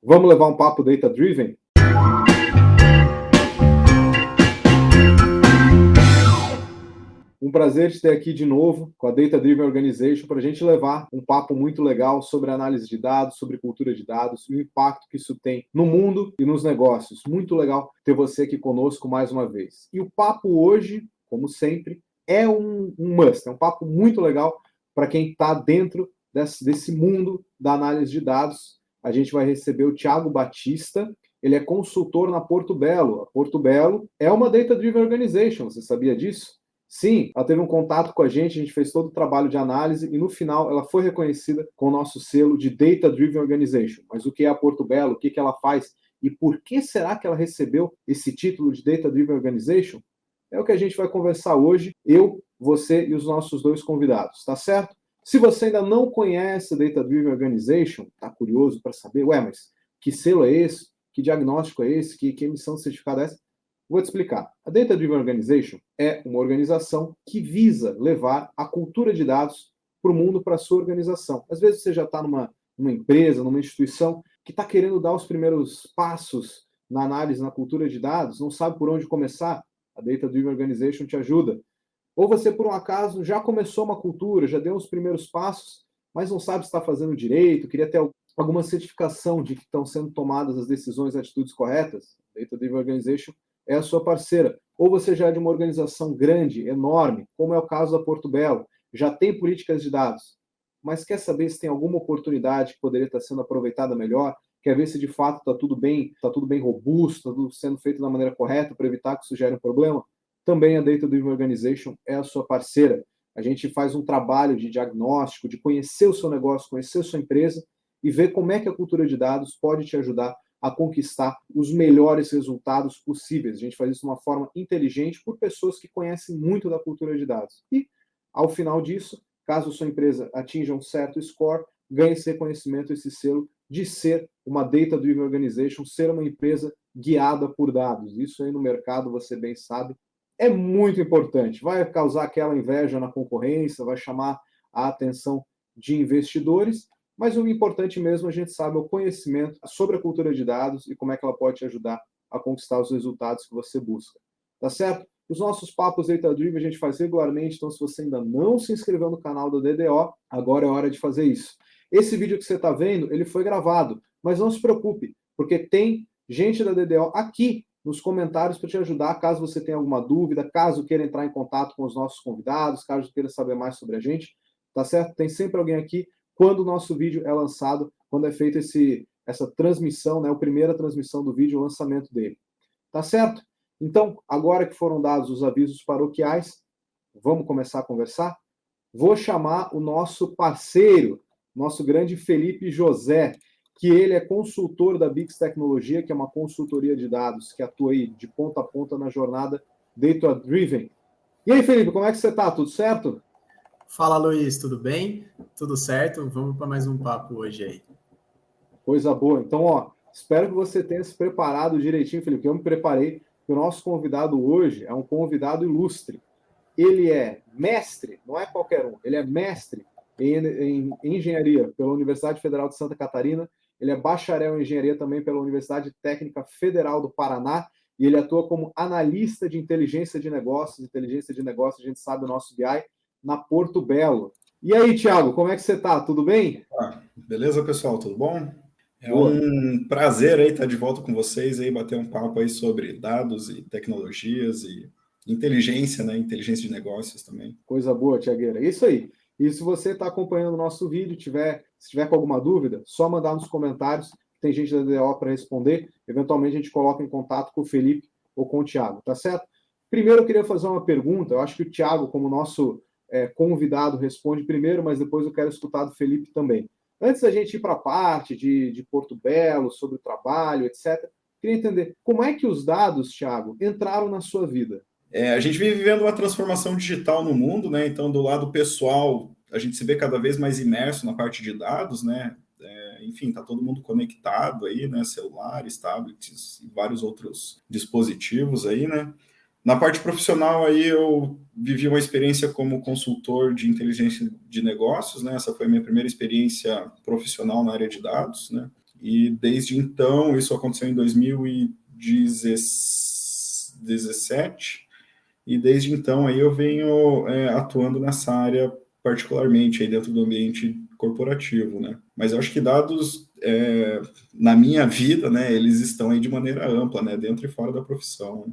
Vamos levar um papo data-driven? Um prazer te ter aqui de novo com a Data Driven Organization para a gente levar um papo muito legal sobre análise de dados, sobre cultura de dados e o impacto que isso tem no mundo e nos negócios. Muito legal ter você aqui conosco mais uma vez. E o papo hoje, como sempre, é um must, é um papo muito legal para quem está dentro desse mundo da análise de dados. A gente vai receber o Thiago Batista, ele é consultor na Porto Belo. A Porto Belo é uma Data Driven Organization, você sabia disso? Sim, ela teve um contato com a gente fez todo o trabalho de análise e no final ela foi reconhecida com o nosso selo de Data Driven Organization. Mas o que é a Porto Belo, o que ela faz e por que será que ela recebeu esse título de Data Driven Organization? É o que a gente vai conversar hoje, eu, você e os nossos dois convidados, tá certo? Se você ainda não conhece a Data Driven Organization, tá curioso para saber, mas que selo é esse? Que diagnóstico é esse? Que emissão de certificado é essa? Vou te explicar. A Data Driven Organization é uma organização que visa levar a cultura de dados para o mundo, para a sua organização. Às vezes você já está numa empresa, numa instituição que está querendo dar os primeiros passos na análise, na cultura de dados, não sabe por onde começar, a Data Driven Organization te ajuda. Ou você, por um acaso, já começou uma cultura, já deu os primeiros passos, mas não sabe se está fazendo direito, queria ter alguma certificação de que estão sendo tomadas as decisões e atitudes corretas. A Data Driven Organization é a sua parceira. Ou você já é de uma organização grande, enorme, como é o caso da Porto Belo, já tem políticas de dados, mas quer saber se tem alguma oportunidade que poderia estar sendo aproveitada melhor, quer ver se de fato está tudo bem robusto, está tudo sendo feito da maneira correta para evitar que isso gere um problema, também a Data Driven Organization é a sua parceira. A gente faz um trabalho de diagnóstico, de conhecer o seu negócio, conhecer a sua empresa e ver como é que a cultura de dados pode te ajudar a conquistar os melhores resultados possíveis. A gente faz isso de uma forma inteligente por pessoas que conhecem muito da cultura de dados. E, ao final disso, caso sua empresa atinja um certo score, ganhe esse reconhecimento, esse selo de ser uma Data-Driven Organization, ser uma empresa guiada por dados. Isso aí no mercado, você bem sabe, é muito importante. Vai causar aquela inveja na concorrência, vai chamar a atenção de investidores, mas o importante mesmo, a gente sabe, é o conhecimento sobre a cultura de dados e como é que ela pode te ajudar a conquistar os resultados que você busca. Tá certo? Os nossos papos Data Driven a gente faz regularmente, então se você ainda não se inscreveu no canal do DDO, agora é hora de fazer isso. Esse vídeo que você está vendo, ele foi gravado, mas não se preocupe, porque tem gente da DDO aqui nos comentários para te ajudar, caso você tenha alguma dúvida, caso queira entrar em contato com os nossos convidados, caso queira saber mais sobre a gente, tá certo? Tem sempre alguém aqui quando o nosso vídeo é lançado, quando é feita essa transmissão, né, a primeira transmissão do vídeo, o lançamento dele. Tá certo? Então, agora que foram dados os avisos paroquiais, vamos começar a conversar? Vou chamar o nosso parceiro, nosso grande Felipe José, que ele é consultor da Bix Tecnologia, que é uma consultoria de dados que atua aí de ponta a ponta na jornada Data Driven. E aí, Felipe, como é que você está? Tudo certo? Fala, Luiz, tudo bem? Tudo certo? Vamos para mais um papo hoje aí. Coisa boa. Então, espero que você tenha se preparado direitinho, Felipe, que eu me preparei, que o nosso convidado hoje é um convidado ilustre. Ele é mestre, não é qualquer um, ele é mestre em engenharia pela Universidade Federal de Santa Catarina, ele é bacharel em engenharia também pela Universidade Técnica Federal do Paraná, e ele atua como analista de inteligência de negócios, a gente sabe o nosso BI, na Porto Belo. E aí, Thiago, como é que você está? Tudo bem? Beleza, pessoal? Tudo bom? É Boa. um prazer aí estar de volta com vocês aí, bater um papo aí sobre dados e tecnologias e inteligência, né? Inteligência de negócios também. Coisa boa, Tiagueira. É isso aí. E se você está acompanhando o nosso vídeo, se tiver com alguma dúvida, só mandar nos comentários. Tem gente da DO para responder. Eventualmente a gente coloca em contato com o Felipe ou com o Thiago, tá certo? Primeiro eu queria fazer uma pergunta. Eu acho que o Thiago, como nosso convidado, responde primeiro, mas depois eu quero escutar do Felipe também. Antes da gente ir para a parte de Porto Belo, sobre o trabalho, etc., queria entender como é que os dados, Thiago, entraram na sua vida. A gente vem vivendo uma transformação digital no mundo, né? Então, do lado pessoal, a gente se vê cada vez mais imerso na parte de dados, né? Enfim, tá todo mundo conectado aí, né? Celulares, tablets e vários outros dispositivos aí, né? Na parte profissional aí eu vivi uma experiência como consultor de inteligência de negócios, né? Essa foi a minha primeira experiência profissional na área de dados, né? E desde então, isso aconteceu em 2017, e desde então aí eu venho atuando nessa área particularmente aí dentro do ambiente corporativo, né? Mas eu acho que dados na minha vida, né, eles estão aí de maneira ampla, né, dentro e fora da profissão, né?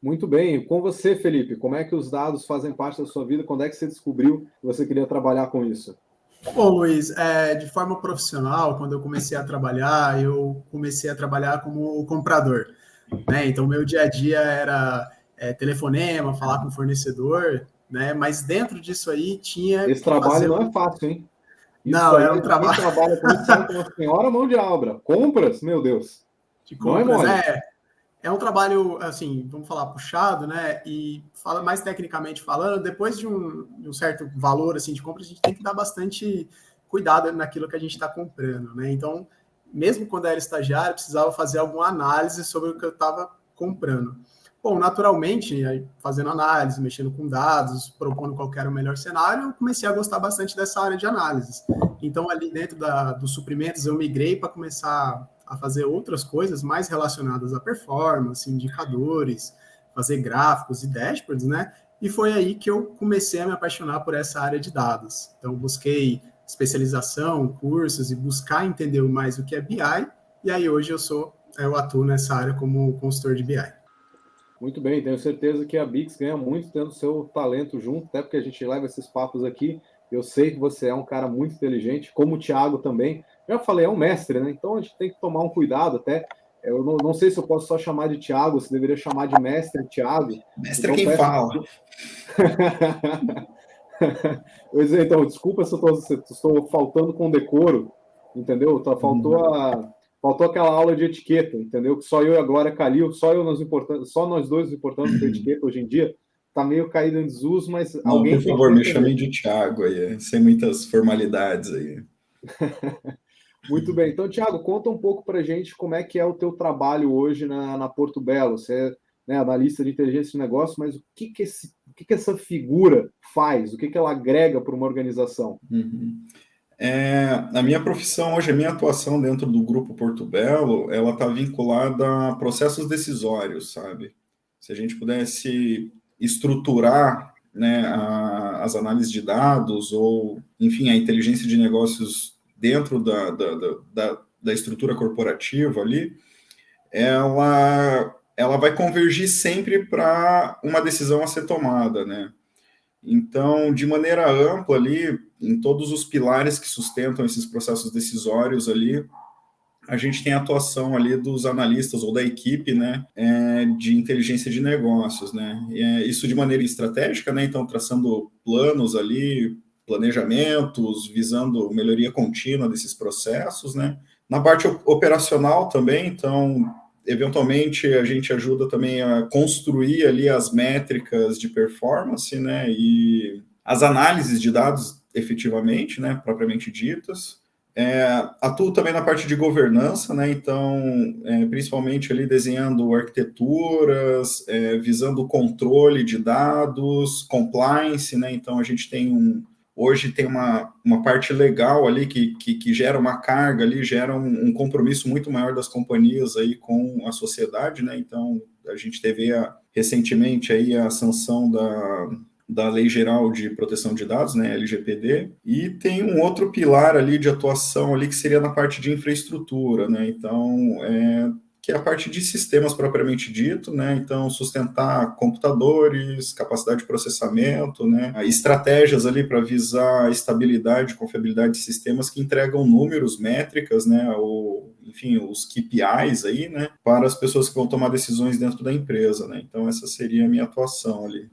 Muito bem. E com você, Felipe, como é que os dados fazem parte da sua vida? Quando é que você descobriu que você queria trabalhar com isso? Bom, Luiz, de forma profissional, quando eu comecei a trabalhar como comprador, né? Então, meu dia a dia era telefonema, falar com o fornecedor, né? Mas dentro disso aí tinha Esse que trabalho fazer... não é fácil, hein? Isso Não, aí, era um quem trabalho trabalha com isso sabe que é uma senhora mão de obra. Compras, meu Deus, de não é compras. mole. É um trabalho, assim, vamos falar, puxado, né? E fala mais tecnicamente falando, depois de um certo valor assim de compra, a gente tem que dar bastante cuidado naquilo que a gente está comprando, né? Então, mesmo quando eu era estagiário, eu precisava fazer alguma análise sobre o que eu estava comprando. Bom, naturalmente, aí, fazendo análise, mexendo com dados, propondo qual que era o melhor cenário, eu comecei a gostar bastante dessa área de análises. Então, ali dentro dos suprimentos, eu migrei para começar a fazer outras coisas mais relacionadas à performance, indicadores, fazer gráficos e dashboards, né? E foi aí que eu comecei a me apaixonar por essa área de dados. Então, busquei especialização, cursos e buscar entender mais o que é BI. E aí, hoje eu atuo nessa área como consultor de BI. Muito bem, tenho certeza que a Bix ganha muito tendo seu talento junto, até porque a gente leva esses papos aqui. Eu sei que você é um cara muito inteligente, como o Thiago também. Já falei, é um mestre, né? Então a gente tem que tomar um cuidado até. Eu não sei se eu posso só chamar de Thiago, se deveria chamar de mestre Thiago. Mestre é Então quem peço. fala. Então, desculpa se eu estou faltando com decoro, entendeu? Faltou aquela aula de etiqueta, entendeu? Que só eu e a Glória Calil, só nós dois nos importamos com etiqueta hoje em dia. Tá meio caído em desuso, mas Não, alguém por tem que favor, me defender. chamem de Thiago aí, sem muitas formalidades aí. Muito bem. Então, Thiago, conta um pouco para a gente como é que é o teu trabalho hoje na Porto Belo. Você é, né, analista de inteligência de negócio, mas o que essa figura faz? O que ela agrega para uma organização? Uhum. A minha profissão hoje, a minha atuação dentro do Grupo Porto Belo, ela está vinculada a processos decisórios, sabe? Se a gente pudesse estruturar, né, as análises de dados ou, enfim, a inteligência de negócios dentro da estrutura corporativa ali, ela vai convergir sempre para uma decisão a ser tomada, né? Então, de maneira ampla ali, em todos os pilares que sustentam esses processos decisórios ali, a gente tem a atuação ali dos analistas ou da equipe, né, de inteligência de negócios, né, isso de maneira estratégica, né, então traçando planos ali, planejamentos, visando melhoria contínua desses processos, né, na parte operacional também, então eventualmente a gente ajuda também a construir ali as métricas de performance, né, e as análises de dados efetivamente, né, propriamente ditas. Atuo também na parte de governança, né, então principalmente ali desenhando arquiteturas, visando o controle de dados, compliance, né, então a gente hoje tem uma parte legal ali que gera uma carga ali, gera um compromisso muito maior das companhias aí com a sociedade, né? Então a gente teve recentemente aí a sanção da Lei Geral de Proteção de Dados, né, LGPD, e tem um outro pilar ali de atuação ali que seria na parte de infraestrutura, né? Então que é a parte de sistemas propriamente dito, né? Então, sustentar computadores, capacidade de processamento, né? Estratégias ali para visar a estabilidade, confiabilidade de sistemas que entregam números, métricas, né? Enfim, os KPIs aí, né? Para as pessoas que vão tomar decisões dentro da empresa, né? Então, essa seria a minha atuação ali.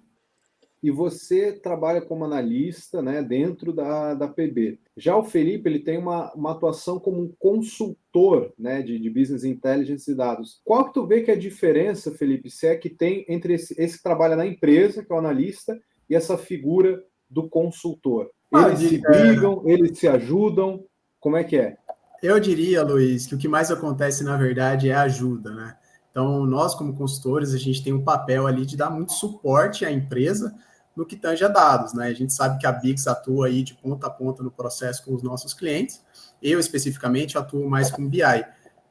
E você trabalha como analista, né, dentro da PB. Já o Felipe, ele tem uma atuação como um consultor, né, de Business Intelligence e dados. Qual que tu vê que é a diferença, Felipe, se é que tem entre esse que trabalha na empresa, que é o analista, e essa figura do consultor? Eles se brigam, eles se ajudam, como é que é? Eu diria, Luiz, que o que mais acontece, na verdade, é a ajuda, né? Então, nós, como consultores, a gente tem um papel ali de dar muito suporte à empresa no que tange a dados, né? A gente sabe que a Bix atua aí de ponta a ponta no processo com os nossos clientes, Eu, especificamente, atuo mais com BI,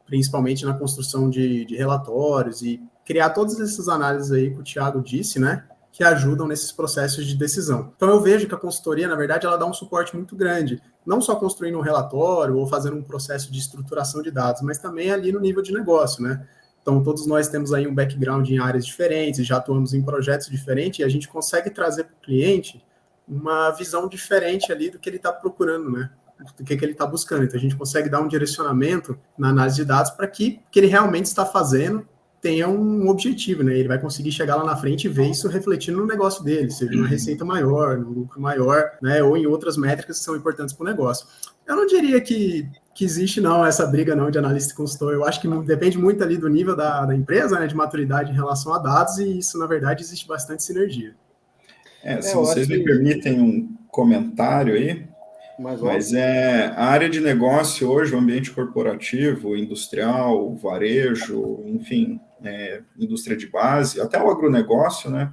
principalmente na construção de relatórios e criar todas essas análises aí que o Thiago disse, né, que ajudam nesses processos de decisão. Então, eu vejo que a consultoria, na verdade, ela dá um suporte muito grande, não só construindo um relatório ou fazendo um processo de estruturação de dados, mas também ali no nível de negócio, né? Então, todos nós temos aí um background em áreas diferentes, já atuamos em projetos diferentes, e a gente consegue trazer para o cliente uma visão diferente ali do que ele está procurando, né? Do que ele está buscando. Então, a gente consegue dar um direcionamento na análise de dados para que o que ele realmente está fazendo tenha um objetivo, né? Ele vai conseguir chegar lá na frente e ver isso refletindo no negócio dele, seja uma receita maior, um lucro maior, né? Ou em outras métricas que são importantes para o negócio. Eu não diria que existe, não, essa briga, não, de analista e consultor. Eu acho que depende muito ali do nível da empresa, né, de maturidade em relação a dados, e isso, na verdade, existe bastante sinergia. Se vocês me permitem um comentário aí, mas a área de negócio hoje, o ambiente corporativo, industrial, varejo, enfim, indústria de base, até o agronegócio, né,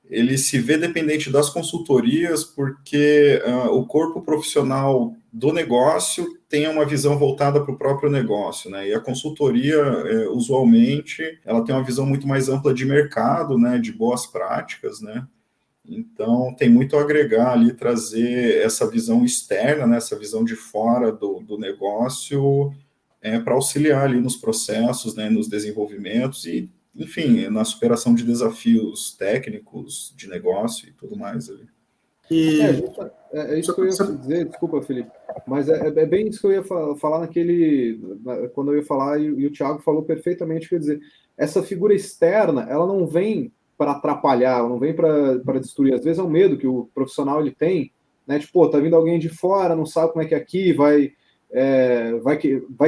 ele se vê dependente das consultorias porque o corpo profissional do negócio tem uma visão voltada para o próprio negócio, né? E a consultoria, usualmente, ela tem uma visão muito mais ampla de mercado, né? De boas práticas, né? Então, tem muito a agregar ali, trazer essa visão externa, né? Essa visão de fora do negócio para auxiliar ali nos processos, né? Nos desenvolvimentos e, enfim, na superação de desafios técnicos, de negócio e tudo mais ali. É isso que eu ia dizer, desculpa, Felipe, mas é bem isso que eu ia falar quando eu ia falar, e o Thiago falou perfeitamente, quer dizer, essa figura externa, ela não vem para atrapalhar, ela não vem para destruir, às vezes é um medo que o profissional ele tem, né, tipo, tá vindo alguém de fora, não sabe como é que é aqui, vai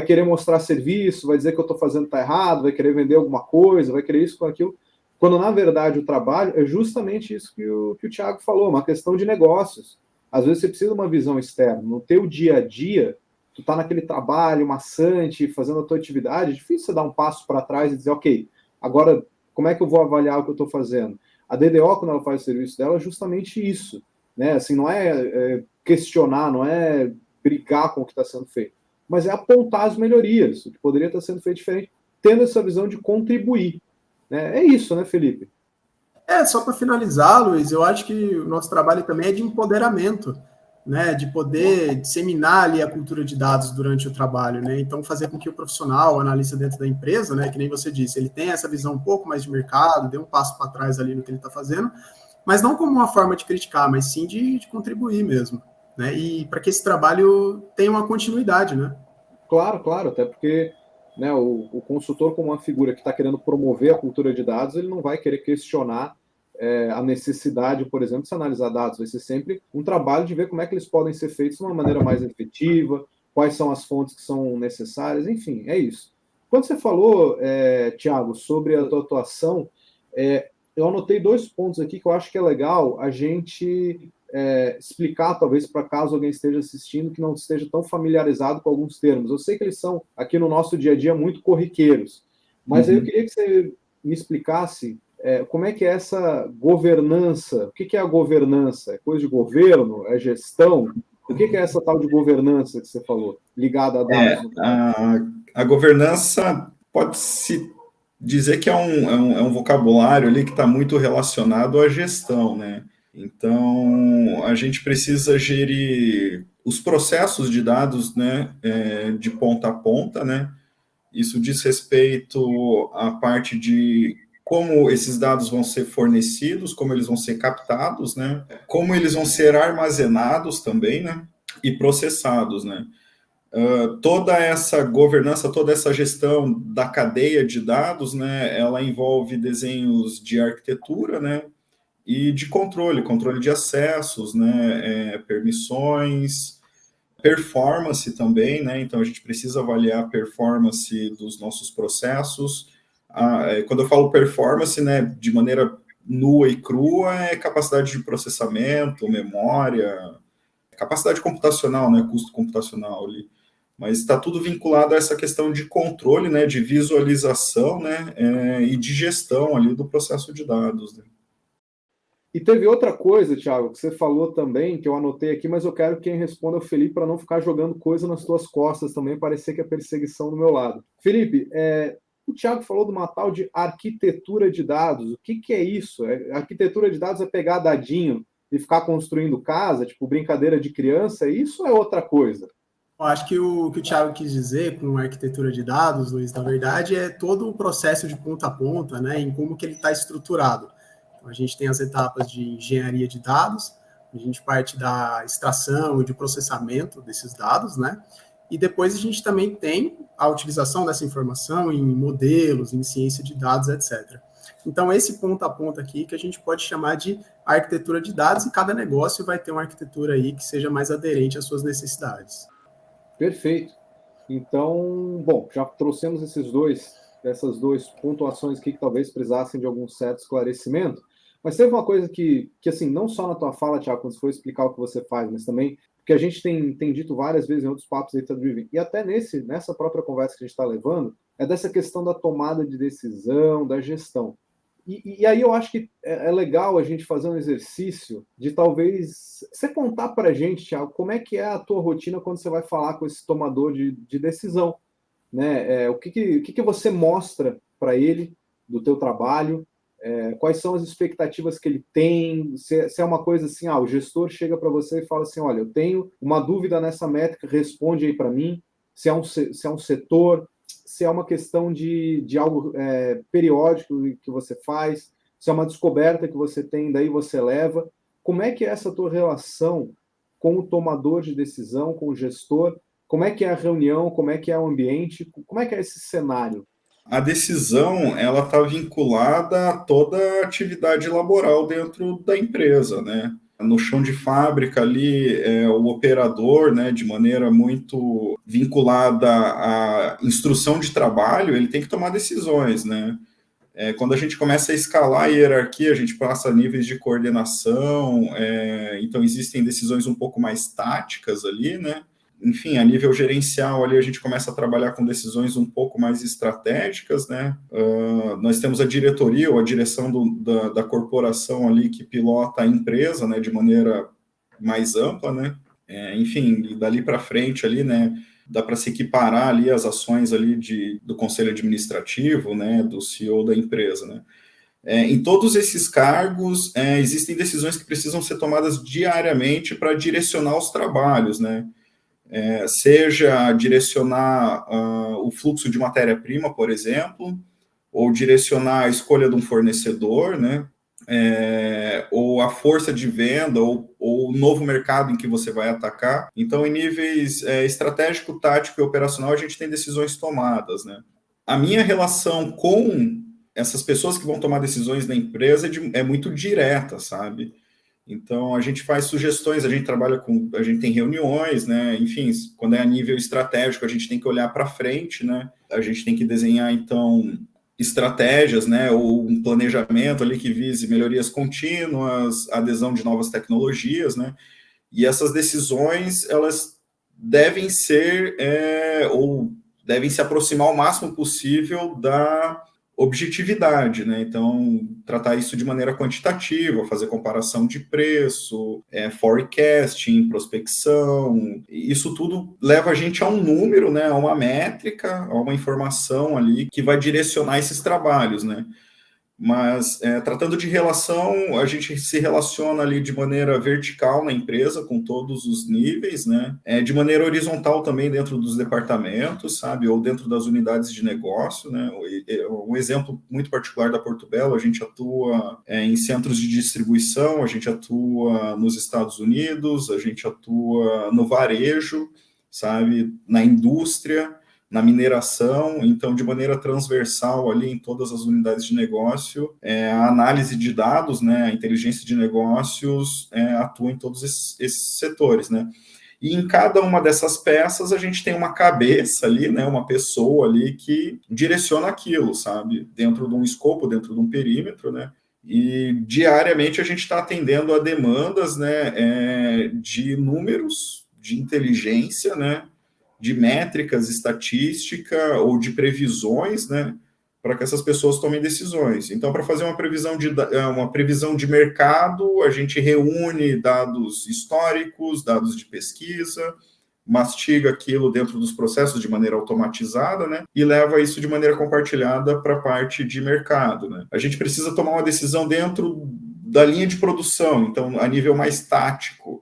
querer mostrar serviço, vai dizer que eu estou fazendo tá errado, vai querer vender alguma coisa, vai querer isso com aquilo, quando na verdade o trabalho é justamente isso que o Thiago falou, uma questão de negócios. Às vezes você precisa de uma visão externa. No teu dia a dia, tu tá naquele trabalho maçante, fazendo a tua atividade, é difícil você dar um passo para trás e dizer, ok, agora como é que eu vou avaliar o que eu estou fazendo? A DDO, quando ela faz o serviço dela, é justamente isso, né? Assim, não é questionar, não é brigar com o que está sendo feito, mas é apontar as melhorias, o que poderia estar sendo feito diferente, tendo essa visão de contribuir. É isso, né, Felipe? Só para finalizar, Luiz, eu acho que o nosso trabalho também é de empoderamento, né, de poder disseminar ali a cultura de dados durante o trabalho, né, então fazer com que o profissional, o analista dentro da empresa, né, que nem você disse, ele tenha essa visão um pouco mais de mercado, dê um passo para trás ali no que ele está fazendo, mas não como uma forma de criticar, mas sim de contribuir mesmo, né, e para que esse trabalho tenha uma continuidade, né. Claro, até porque, né, o consultor, como uma figura que está querendo promover a cultura de dados, ele não vai querer questionar a necessidade, por exemplo, de se analisar dados. Vai ser sempre um trabalho de ver como é que eles podem ser feitos de uma maneira mais efetiva, quais são as fontes que são necessárias, enfim, é isso. Quando você falou, Thiago, sobre a tua atuação, eu anotei 2 pontos aqui que eu acho que é legal a gente explicar, talvez, para caso alguém esteja assistindo que não esteja tão familiarizado com alguns termos. Eu sei que eles são, aqui no nosso dia a dia, muito corriqueiros, mas aí eu queria que você me explicasse como é que é essa governança. O que é a governança? É coisa de governo? É gestão? O que é essa tal de governança que você falou, ligada a dados? A governança pode-se dizer que é um vocabulário ali que está muito relacionado à gestão, né? Então, a gente precisa gerir os processos de dados, né, de ponta a ponta, né? Isso diz respeito à parte de como esses dados vão ser fornecidos, como eles vão ser captados, né? Como eles vão ser armazenados também, né? E processados, né? Toda essa governança, toda essa gestão da cadeia de dados, né? Ela envolve desenhos de arquitetura, né? E de controle de acessos, né? Permissões, performance também, né? Então a gente precisa avaliar a performance dos nossos processos. Quando eu falo performance, né, de maneira nua e crua, é capacidade de processamento, memória, capacidade computacional, né, custo computacional ali. Mas está tudo vinculado a essa questão de controle, né, de visualização, né, e de gestão ali do processo de dados. Né? E teve outra coisa, Thiago, que você falou também, que eu anotei aqui, mas eu quero que quem responda é o Felipe para não ficar jogando coisa nas tuas costas também, parecer que é perseguição do meu lado. Felipe, o Thiago falou de uma tal de arquitetura de dados. O que é isso? Arquitetura de dados é pegar dadinho e ficar construindo casa, tipo brincadeira de criança? Isso é outra coisa? Eu acho que o que o Thiago quis dizer com arquitetura de dados, Luiz, na verdade, é todo o processo de ponta a ponta, né, em como que ele está estruturado. Então, a gente tem as etapas de engenharia de dados, a gente parte da extração e de processamento desses dados, né, e depois a gente também tem a utilização dessa informação em modelos, em ciência de dados, etc. Então, esse ponta a ponta aqui que a gente pode chamar de arquitetura de dados, e cada negócio vai ter uma arquitetura aí que seja mais aderente às suas necessidades. Perfeito. Então, bom, já trouxemos essas duas pontuações aqui que talvez precisassem de algum certo esclarecimento, mas teve uma coisa que assim, não só na tua fala, Thiago, quando você for explicar o que você faz, mas também que a gente tem dito várias vezes em outros papos data-driven, e até nessa própria conversa que a gente está levando, é dessa questão da tomada de decisão, da gestão. E aí eu acho que é legal a gente fazer um exercício de talvez você contar para a gente, Thiago, como é que é a tua rotina quando você vai falar com esse tomador de decisão, né? O que você mostra para ele do teu trabalho, quais são as expectativas que ele tem, se é uma coisa assim, o gestor chega para você e fala assim, olha, eu tenho uma dúvida nessa métrica, responde aí para mim, se é um setor, se é uma questão de algo periódico que você faz, se é uma descoberta que você tem, daí você leva. Como é que é essa tua relação com o tomador de decisão, com o gestor? Como é que é a reunião? Como é que é o ambiente? Como é que é esse cenário? A decisão, ela está vinculada a toda a atividade laboral dentro da empresa, né? No chão de fábrica ali, o operador, né, de maneira muito vinculada à instrução de trabalho, ele tem que tomar decisões, né? Quando a gente começa a escalar a hierarquia, a gente passa a níveis de coordenação, então existem decisões um pouco mais táticas ali, né? Enfim, a nível gerencial ali a gente começa a trabalhar com decisões um pouco mais estratégicas, né? Nós temos a diretoria ou a direção da corporação ali que pilota a empresa, né, de maneira mais ampla, né? Enfim, dali para frente ali, né, dá para se equiparar ali as ações ali do conselho administrativo, né, do CEO da empresa, né? Em todos esses cargos, existem decisões que precisam ser tomadas diariamente para direcionar os trabalhos, né? Seja direcionar o fluxo de matéria-prima, por exemplo, ou direcionar a escolha de um fornecedor, né? Ou a força de venda, ou o novo mercado em que você vai atacar. Então, em níveis estratégico, tático e operacional, a gente tem decisões tomadas, né? A minha relação com essas pessoas que vão tomar decisões na empresa é muito direta, sabe? Então, a gente faz sugestões, a gente tem reuniões, né? Enfim, quando é a nível estratégico, a gente tem que olhar para frente, né? A gente tem que desenhar, então, estratégias, né? Ou um planejamento ali que vise melhorias contínuas, adesão de novas tecnologias, né? E essas decisões, elas devem ser, ou devem se aproximar o máximo possível da objetividade, né? Então, tratar isso de maneira quantitativa, fazer comparação de preço, forecasting, prospecção, isso tudo leva a gente a um número, né? A uma métrica, a uma informação ali que vai direcionar esses trabalhos, né? Mas, tratando de relação, a gente se relaciona ali de maneira vertical na empresa, com todos os níveis, né? De maneira horizontal também dentro dos departamentos, sabe? Ou dentro das unidades de negócio, né? Um exemplo muito particular da Porto Belo, a gente atua em centros de distribuição, a gente atua nos Estados Unidos, a gente atua no varejo, sabe? Na indústria, na mineração, então de maneira transversal ali em todas as unidades de negócio, a análise de dados, né, a inteligência de negócios atua em todos esses setores, né? E em cada uma dessas peças a gente tem uma cabeça ali, né, uma pessoa ali que direciona aquilo, sabe? Dentro de um escopo, dentro de um perímetro, né? E diariamente a gente está atendendo a demandas, né, de números, de inteligência, né? De métricas, estatística ou de previsões, né, para que essas pessoas tomem decisões. Então, para fazer uma previsão de mercado, a gente reúne dados históricos, dados de pesquisa, mastiga aquilo dentro dos processos de maneira automatizada, né, e leva isso de maneira compartilhada para a parte de mercado, né. A gente precisa tomar uma decisão dentro da linha de produção, então, a nível mais tático.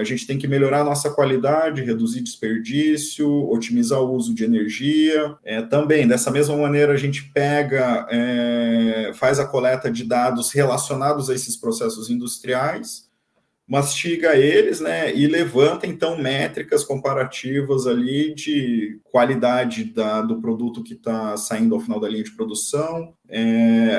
A gente tem que melhorar a nossa qualidade, reduzir desperdício, otimizar o uso de energia. Também, dessa mesma maneira, a gente faz a coleta de dados relacionados a esses processos industriais, mastiga eles, né, e levanta, então, métricas comparativas ali de qualidade do produto que está saindo ao final da linha de produção,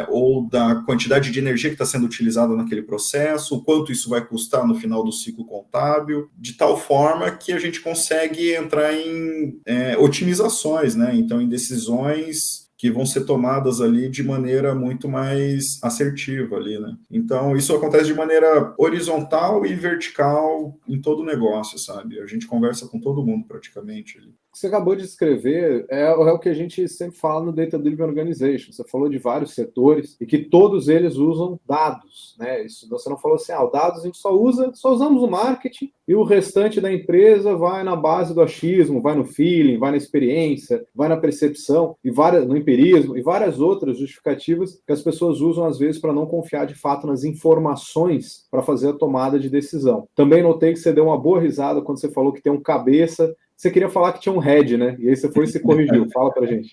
ou da quantidade de energia que está sendo utilizada naquele processo, o quanto isso vai custar no final do ciclo contábil, de tal forma que a gente consegue entrar em otimizações, né, então, em decisões que vão ser tomadas ali de maneira muito mais assertiva ali, né? Então, isso acontece de maneira horizontal e vertical em todo o negócio, sabe? A gente conversa com todo mundo praticamente ali. O que você acabou de descrever é o que a gente sempre fala no Data Driven Organization. Você falou de vários setores e que todos eles usam dados, né? Isso, você não falou assim, os dados a gente só usamos o marketing e o restante da empresa vai na base do achismo, vai no feeling, vai na experiência, vai na percepção, no empirismo e várias outras justificativas que as pessoas usam às vezes para não confiar de fato nas informações para fazer a tomada de decisão. Também notei que você deu uma boa risada quando você falou que tem um cabeça. Você queria falar que tinha um head, né? E aí você foi e se corrigiu. Fala pra gente.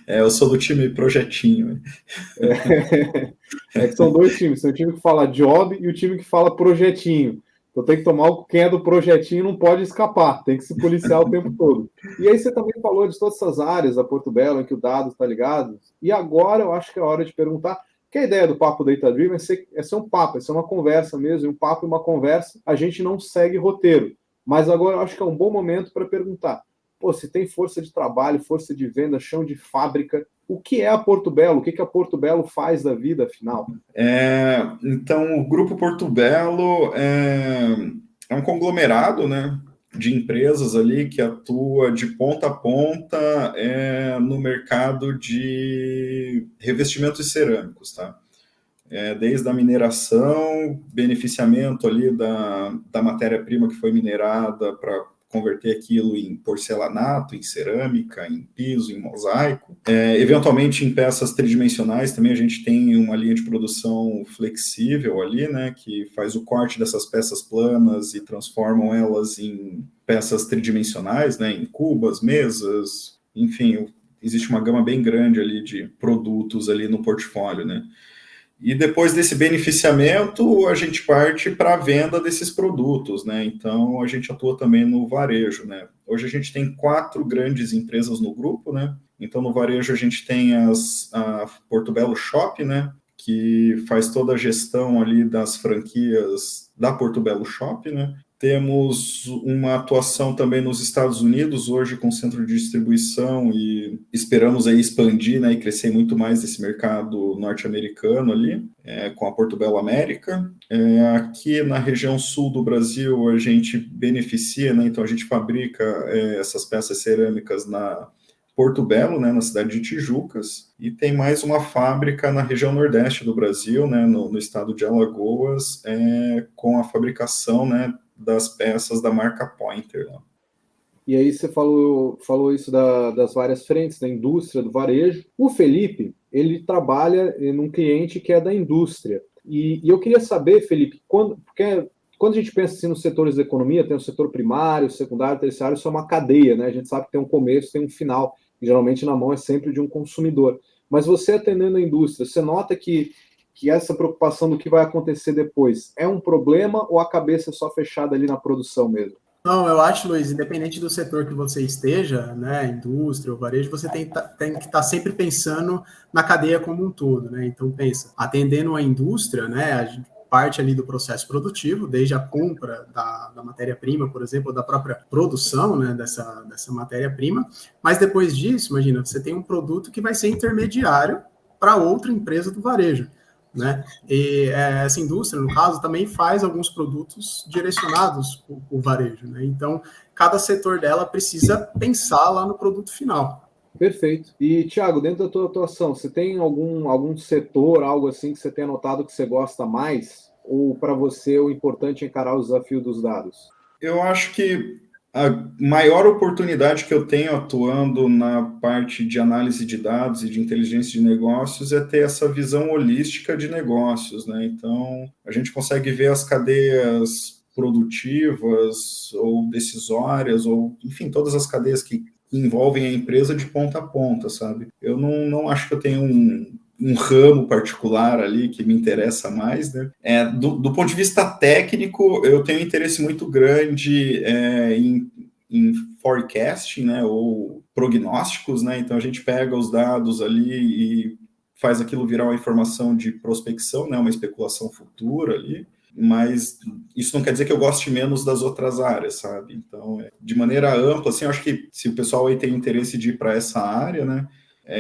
Eu sou do time projetinho. Que são dois times. Tem o time que fala job e o time que fala projetinho. Então tem que tomar quem é do projetinho não pode escapar. Tem que se policiar o tempo todo. E aí você também falou de todas essas áreas da Porto Belo em que o dado está ligado. E agora eu acho que é hora de perguntar que a ideia do Papo Data Driven é ser um papo, é ser uma conversa mesmo. E um papo e uma conversa, a gente não segue roteiro. Mas agora eu acho que é um bom momento para perguntar, se tem força de trabalho, força de venda, chão de fábrica, o que é a Porto Belo? O que a Porto Belo faz da vida, afinal? Então, o Grupo Porto Belo é um conglomerado, né, de empresas ali que atua de ponta a ponta no mercado de revestimentos cerâmicos, tá? Desde a mineração, beneficiamento ali da matéria-prima que foi minerada para converter aquilo em porcelanato, em cerâmica, em piso, em mosaico. Eventualmente em peças tridimensionais também a gente tem uma linha de produção flexível ali, né, que faz o corte dessas peças planas e transformam elas em peças tridimensionais, né, em cubas, mesas, enfim, existe uma gama bem grande ali de produtos ali no portfólio, né. E depois desse beneficiamento, a gente parte para a venda desses produtos, né? Então, a gente atua também no varejo, né? Hoje a gente tem 4 grandes empresas no grupo, né? Então, no varejo a gente tem a Porto Belo Shop, né? Que faz toda a gestão ali das franquias da Porto Belo Shop, né? Temos uma atuação também nos Estados Unidos, hoje com centro de distribuição, e esperamos aí expandir, né, e crescer muito mais nesse mercado norte-americano ali, com a Porto Belo América. Aqui na região sul do Brasil a gente beneficia, né, então a gente fabrica essas peças cerâmicas na Porto Belo, né, na cidade de Tijucas, e tem mais uma fábrica na região nordeste do Brasil, né, no estado de Alagoas, com a fabricação, né, das peças da marca Pointer. Né? E aí você falou isso das várias frentes, da indústria, do varejo. O Felipe, ele trabalha num cliente que é da indústria. E eu queria saber, Felipe, porque quando a gente pensa assim, nos setores da economia, tem o setor primário, secundário, terciário, isso é uma cadeia, né? A gente sabe que tem um começo, tem um final, e geralmente na mão é sempre de um consumidor. Mas você atendendo a indústria, você nota que essa preocupação do que vai acontecer depois é um problema ou a cabeça é só fechada ali na produção mesmo? Não, eu acho, Luiz, independente do setor que você esteja, né, indústria ou varejo, você tem que estar sempre pensando na cadeia como um todo, né? Então, pensa, atendendo a indústria, né, a gente parte ali do processo produtivo, desde a compra da matéria-prima, por exemplo, ou da própria produção, né, dessa matéria-prima, mas depois disso, imagina, você tem um produto que vai ser intermediário para outra empresa do varejo. Né? E essa indústria, no caso, também faz alguns produtos direcionados para o varejo. Né? Então, cada setor dela precisa pensar lá no produto final. Perfeito. E, Thiago, dentro da tua atuação, você tem algum setor, algo assim que você tenha notado que você gosta mais? Ou para você o importante é encarar o desafio dos dados? Eu acho que a maior oportunidade que eu tenho atuando na parte de análise de dados e de inteligência de negócios é ter essa visão holística de negócios, né? Então, a gente consegue ver as cadeias produtivas ou decisórias, ou, enfim, todas as cadeias que envolvem a empresa de ponta a ponta, sabe? Eu não acho que eu tenho um ramo particular ali que me interessa mais, né? Do ponto de vista técnico, eu tenho um interesse muito grande em forecasting, né, ou prognósticos, né? Então a gente pega os dados ali e faz aquilo virar uma informação de prospecção, né, uma especulação futura ali. Mas isso não quer dizer que eu goste menos das outras áreas, sabe? Então, de maneira ampla, assim, eu acho que se o pessoal aí tem interesse de ir para essa área, né,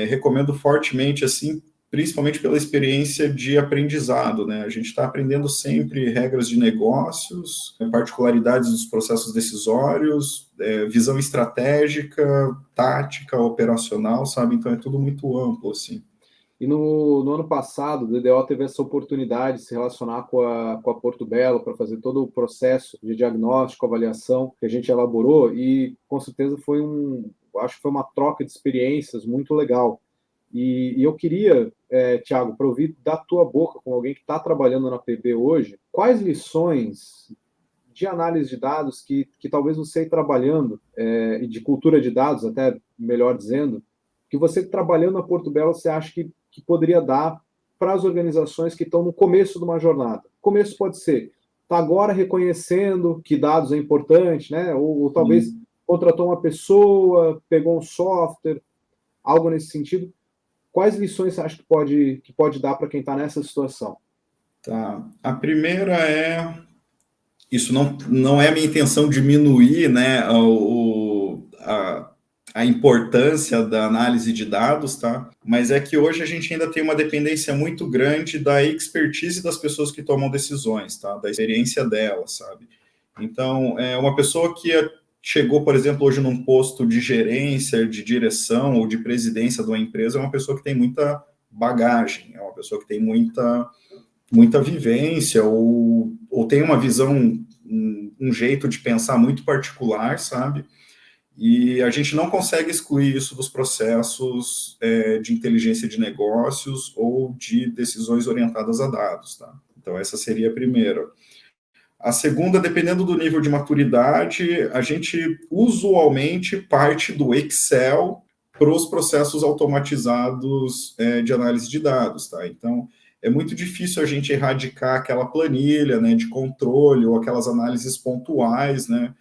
recomendo fortemente, assim, principalmente pela experiência de aprendizado, né? A gente está aprendendo sempre regras de negócios, particularidades dos processos decisórios, visão estratégica, tática, operacional, sabe? Então é tudo muito amplo, assim. E no ano passado, o DDO teve essa oportunidade de se relacionar com a Porto Belo para fazer todo o processo de diagnóstico, avaliação que a gente elaborou, e com certeza acho que foi uma troca de experiências muito legal. E eu queria, Thiago, para ouvir da tua boca, com alguém que está trabalhando na PB hoje, quais lições de análise de dados que talvez você ir trabalhando, e de cultura de dados, até melhor dizendo, que você trabalhando na Porto Belo, você acha que poderia dar para as organizações que estão no começo de uma jornada? Começo pode ser, está agora reconhecendo que dados é importante, né? Ou talvez contratou uma pessoa, pegou um software, algo nesse sentido. Quais lições você acha que pode dar para quem está nessa situação? Tá. A primeira isso não é a minha intenção diminuir, né, a importância da análise de dados, tá? Mas é que hoje a gente ainda tem uma dependência muito grande da expertise das pessoas que tomam decisões, tá? Da experiência delas, sabe? Então, uma pessoa que chegou, por exemplo, hoje num posto de gerência, de direção ou de presidência de uma empresa, é uma pessoa que tem muita bagagem, é uma pessoa que tem muita vivência ou tem uma visão, um jeito de pensar muito particular, sabe? E a gente não consegue excluir isso dos processos de inteligência de negócios ou de decisões orientadas a dados, tá? Então, essa seria a primeira. A segunda, dependendo do nível de maturidade, a gente usualmente parte do Excel para os processos automatizados de análise de dados, tá? Então, é muito difícil a gente erradicar aquela planilha, né, de controle ou aquelas análises pontuais, né,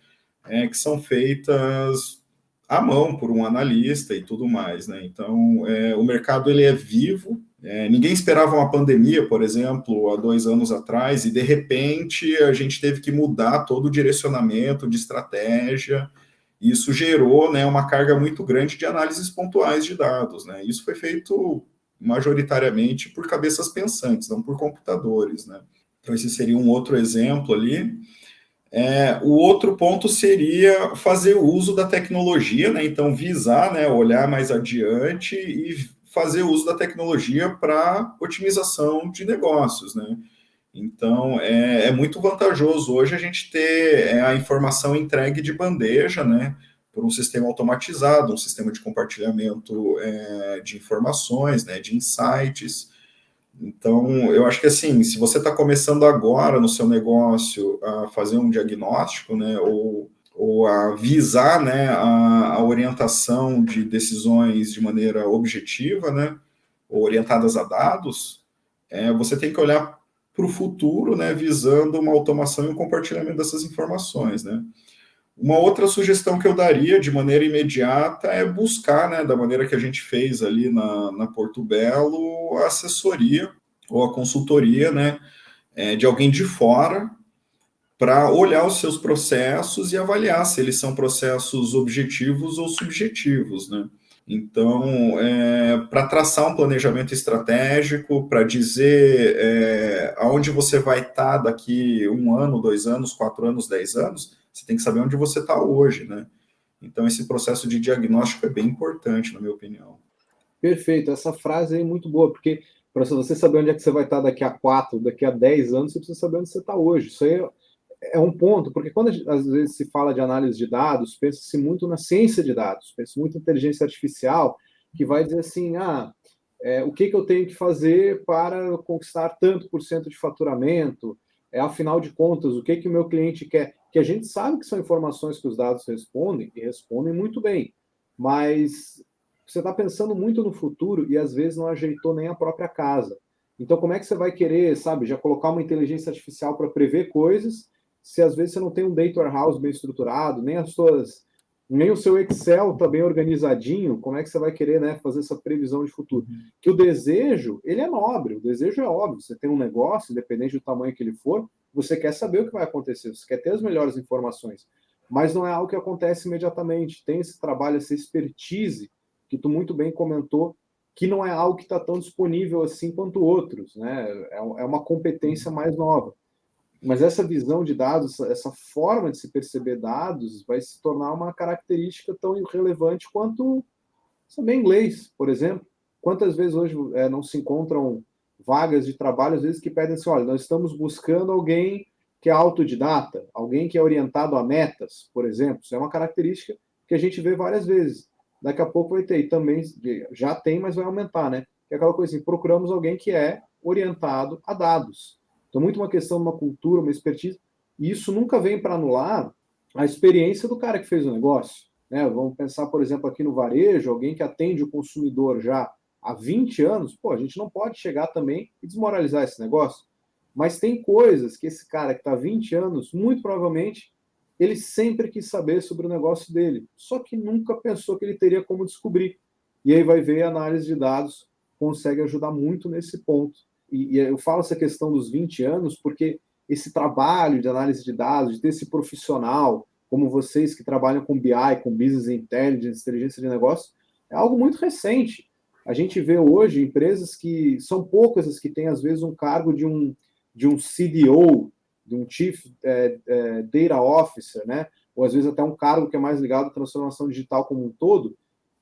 que são feitas à mão por um analista e tudo mais, né? Então, o mercado ele é vivo. Ninguém esperava uma pandemia, por exemplo, há 2 anos atrás, e de repente a gente teve que mudar todo o direcionamento de estratégia. E isso gerou, né, uma carga muito grande de análises pontuais de dados, né? Isso foi feito majoritariamente por cabeças pensantes, não por computadores, né? Então, esse seria um outro exemplo ali. O outro ponto seria fazer uso da tecnologia, né? Então, visar, né, olhar mais adiante e fazer uso da tecnologia para otimização de negócios, né? Então, é muito vantajoso hoje a gente ter a informação entregue de bandeja, né? Por um sistema automatizado, um sistema de compartilhamento de informações, né? De insights. Então, eu acho que assim, se você está começando agora no seu negócio a fazer um diagnóstico, né, ou a visar, né, a orientação de decisões de maneira objetiva, né, ou orientadas a dados, você tem que olhar para o futuro, né, visando uma automação e um compartilhamento dessas informações, né. Uma outra sugestão que eu daria de maneira imediata é buscar, né, da maneira que a gente fez ali na Porto Belo, a assessoria ou a consultoria, né, de alguém de fora para olhar os seus processos e avaliar se eles são processos objetivos ou subjetivos, né. Então, para traçar um planejamento estratégico, para dizer aonde você vai estar daqui 1 ano, 2 anos, 4 anos, 10 anos, você tem que saber onde você está hoje, né? Então, esse processo de diagnóstico é bem importante, na minha opinião. Perfeito, essa frase aí é muito boa, porque para você saber onde é que você vai estar daqui a 4, daqui a 10 anos, você precisa saber onde você está hoje. Isso aí é um ponto, porque quando às vezes se fala de análise de dados, pensa-se muito na ciência de dados, pensa muito em inteligência artificial, que vai dizer assim, o que eu tenho que fazer para conquistar tanto por cento de faturamento, afinal de contas, o que o meu cliente quer, que a gente sabe que são informações que os dados respondem, e respondem muito bem, mas você está pensando muito no futuro e às vezes não ajeitou nem a própria casa. Então, como é que você vai querer, sabe, já colocar uma inteligência artificial para prever coisas, se às vezes você não tem um data warehouse bem estruturado, nem o seu Excel está bem organizadinho, como é que você vai querer, né, fazer essa previsão de futuro? Que o desejo, ele é nobre, o desejo é óbvio, você tem um negócio, independente do tamanho que ele for, você quer saber o que vai acontecer, você quer ter as melhores informações, mas não é algo que acontece imediatamente, tem esse trabalho, essa expertise, que tu muito bem comentou, que não é algo que está tão disponível assim quanto outros, né? É uma competência mais nova. Mas essa visão de dados, essa forma de se perceber dados, vai se tornar uma característica tão irrelevante quanto saber inglês, por exemplo. Quantas vezes hoje não se encontram vagas de trabalho, às vezes, que pedem assim, olha, nós estamos buscando alguém que é autodidata, alguém que é orientado a metas, por exemplo. Isso é uma característica que a gente vê várias vezes. Daqui a pouco vai ter, e também já tem, mas vai aumentar, né? Que é aquela coisa assim, procuramos alguém que é orientado a dados. Então, muito uma questão de uma cultura, uma expertise, e isso nunca vem para anular a experiência do cara que fez o negócio, né? Vamos pensar, por exemplo, aqui no varejo, alguém que atende o consumidor já há 20 anos, pô, a gente não pode chegar também e desmoralizar esse negócio, mas tem coisas que esse cara que está há 20 anos, muito provavelmente, ele sempre quis saber sobre o negócio dele, só que nunca pensou que ele teria como descobrir. E aí vai ver a análise de dados, consegue ajudar muito nesse ponto. E eu falo essa questão dos 20 anos porque esse trabalho de análise de dados, de ter esse profissional, como vocês que trabalham com BI, com Business Intelligence, inteligência de negócio, é algo muito recente. A gente vê hoje empresas que são poucas as que têm, às vezes, um cargo de um CDO, de um Chief Data Officer, né? Ou às vezes até um cargo que é mais ligado à transformação digital como um todo,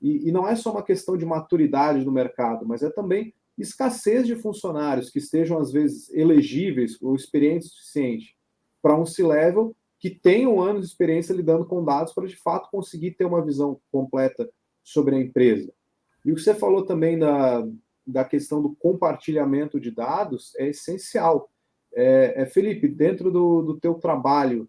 e não é só uma questão de maturidade no mercado, mas é também escassez de funcionários que estejam, às vezes, elegíveis ou experientes o suficiente para um C-Level que tenham anos de experiência lidando com dados para, de fato, conseguir ter uma visão completa sobre a empresa. E o que você falou também da questão do compartilhamento de dados é essencial. Felipe, dentro do teu trabalho,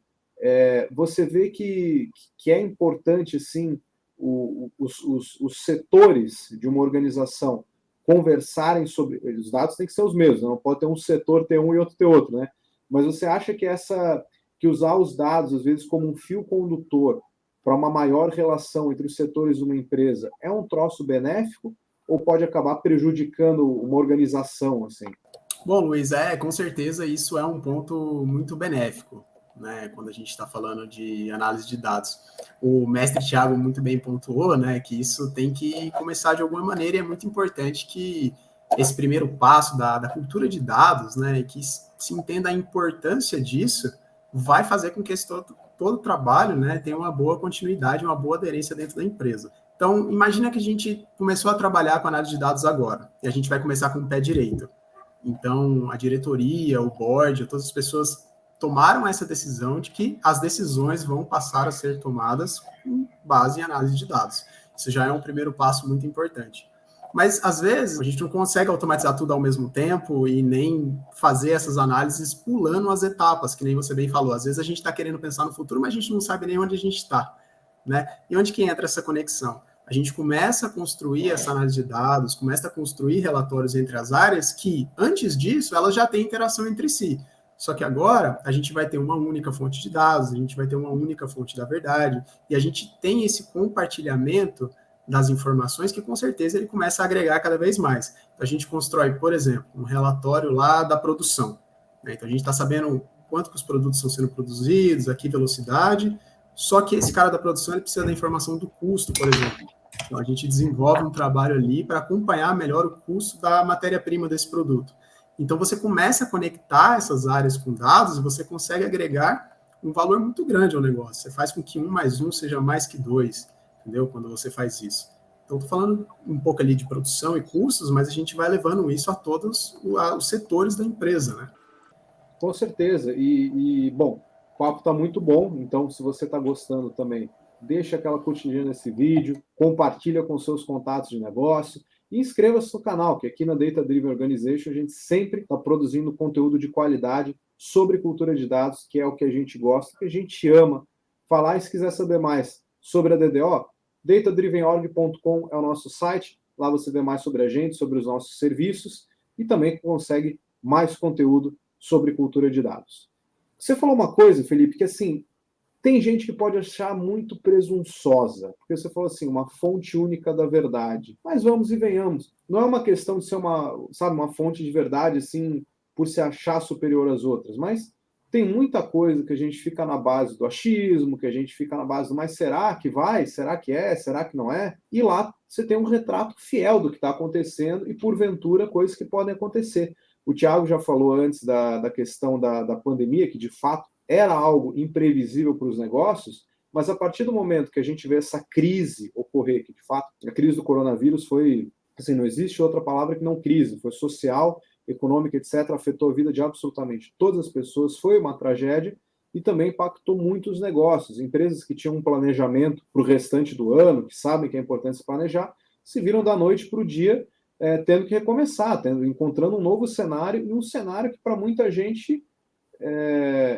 você vê que é importante, sim, os setores de uma organização conversarem sobre... Os dados têm que ser os mesmos, não pode ter um setor ter um e outro ter outro, né? Mas você acha que usar os dados, às vezes, como um fio condutor para uma maior relação entre os setores de uma empresa é um troço benéfico ou pode acabar prejudicando uma organização, assim? Bom, Luiz, com certeza isso é um ponto muito benéfico, né, quando a gente está falando de análise de dados. O mestre Thiago muito bem pontuou, né, que isso tem que começar de alguma maneira e é muito importante que esse primeiro passo da cultura de dados, né, que se entenda a importância disso, vai fazer com que todo trabalho, né, tenha uma boa continuidade, uma boa aderência dentro da empresa. Então, imagina que a gente começou a trabalhar com análise de dados agora, e a gente vai começar com o pé direito. Então, a diretoria, o board, todas as pessoas tomaram essa decisão de que as decisões vão passar a ser tomadas com base em análise de dados. Isso já é um primeiro passo muito importante. Mas, às vezes, a gente não consegue automatizar tudo ao mesmo tempo e nem fazer essas análises pulando as etapas, que nem você bem falou. Às vezes a gente está querendo pensar no futuro, mas a gente não sabe nem onde a gente está, né? E onde que entra essa conexão? A gente começa a construir essa análise de dados, começa a construir relatórios entre as áreas que, antes disso, elas já têm interação entre si. Só que agora, a gente vai ter uma única fonte de dados, a gente vai ter uma única fonte da verdade, e a gente tem esse compartilhamento das informações que, com certeza, ele começa a agregar cada vez mais. Então, a gente constrói, por exemplo, um relatório lá da produção, né? Então, a gente está sabendo quanto que os produtos estão sendo produzidos, a que velocidade, só que esse cara da produção ele precisa da informação do custo, por exemplo. Então, a gente desenvolve um trabalho ali para acompanhar melhor o custo da matéria-prima desse produto. Então, você começa a conectar essas áreas com dados e você consegue agregar um valor muito grande ao negócio. Você faz com que 1 mais 1 seja mais que 2, entendeu? Quando você faz isso. Então, estou falando um pouco ali de produção e custos, mas a gente vai levando isso a todos os setores da empresa, né? Com certeza. Bom, o papo está muito bom, então se você está gostando também, deixa aquela curtidinha nesse vídeo, compartilha com seus contatos de negócio e inscreva-se no canal, que aqui na Data Driven Organization a gente sempre está produzindo conteúdo de qualidade sobre cultura de dados, que é o que a gente gosta, que a gente ama falar. E se quiser saber mais sobre a DDO, datadrivenorg.com é o nosso site, lá você vê mais sobre a gente, sobre os nossos serviços e também consegue mais conteúdo sobre cultura de dados. Você falou uma coisa, Felipe, que assim, tem gente que pode achar muito presunçosa, porque você falou assim, uma fonte única da verdade. Mas vamos e venhamos. Não é uma questão de ser uma fonte de verdade, assim, por se achar superior às outras, mas tem muita coisa que a gente fica na base do achismo, que a gente fica na base do mas será que vai? Será que é? Será que não é? E lá você tem um retrato fiel do que está acontecendo e, porventura, coisas que podem acontecer. O Thiago já falou antes da questão da pandemia, que de fato era algo imprevisível para os negócios, mas a partir do momento que a gente vê essa crise ocorrer, que de fato a crise do coronavírus foi, assim, não existe outra palavra que não crise, foi social, econômica, etc., afetou a vida de absolutamente todas as pessoas, foi uma tragédia e também impactou muito os negócios. Empresas que tinham um planejamento para o restante do ano, que sabem que é importante se planejar, se viram da noite para o dia tendo que recomeçar, encontrando um novo cenário, e um cenário que para muita gente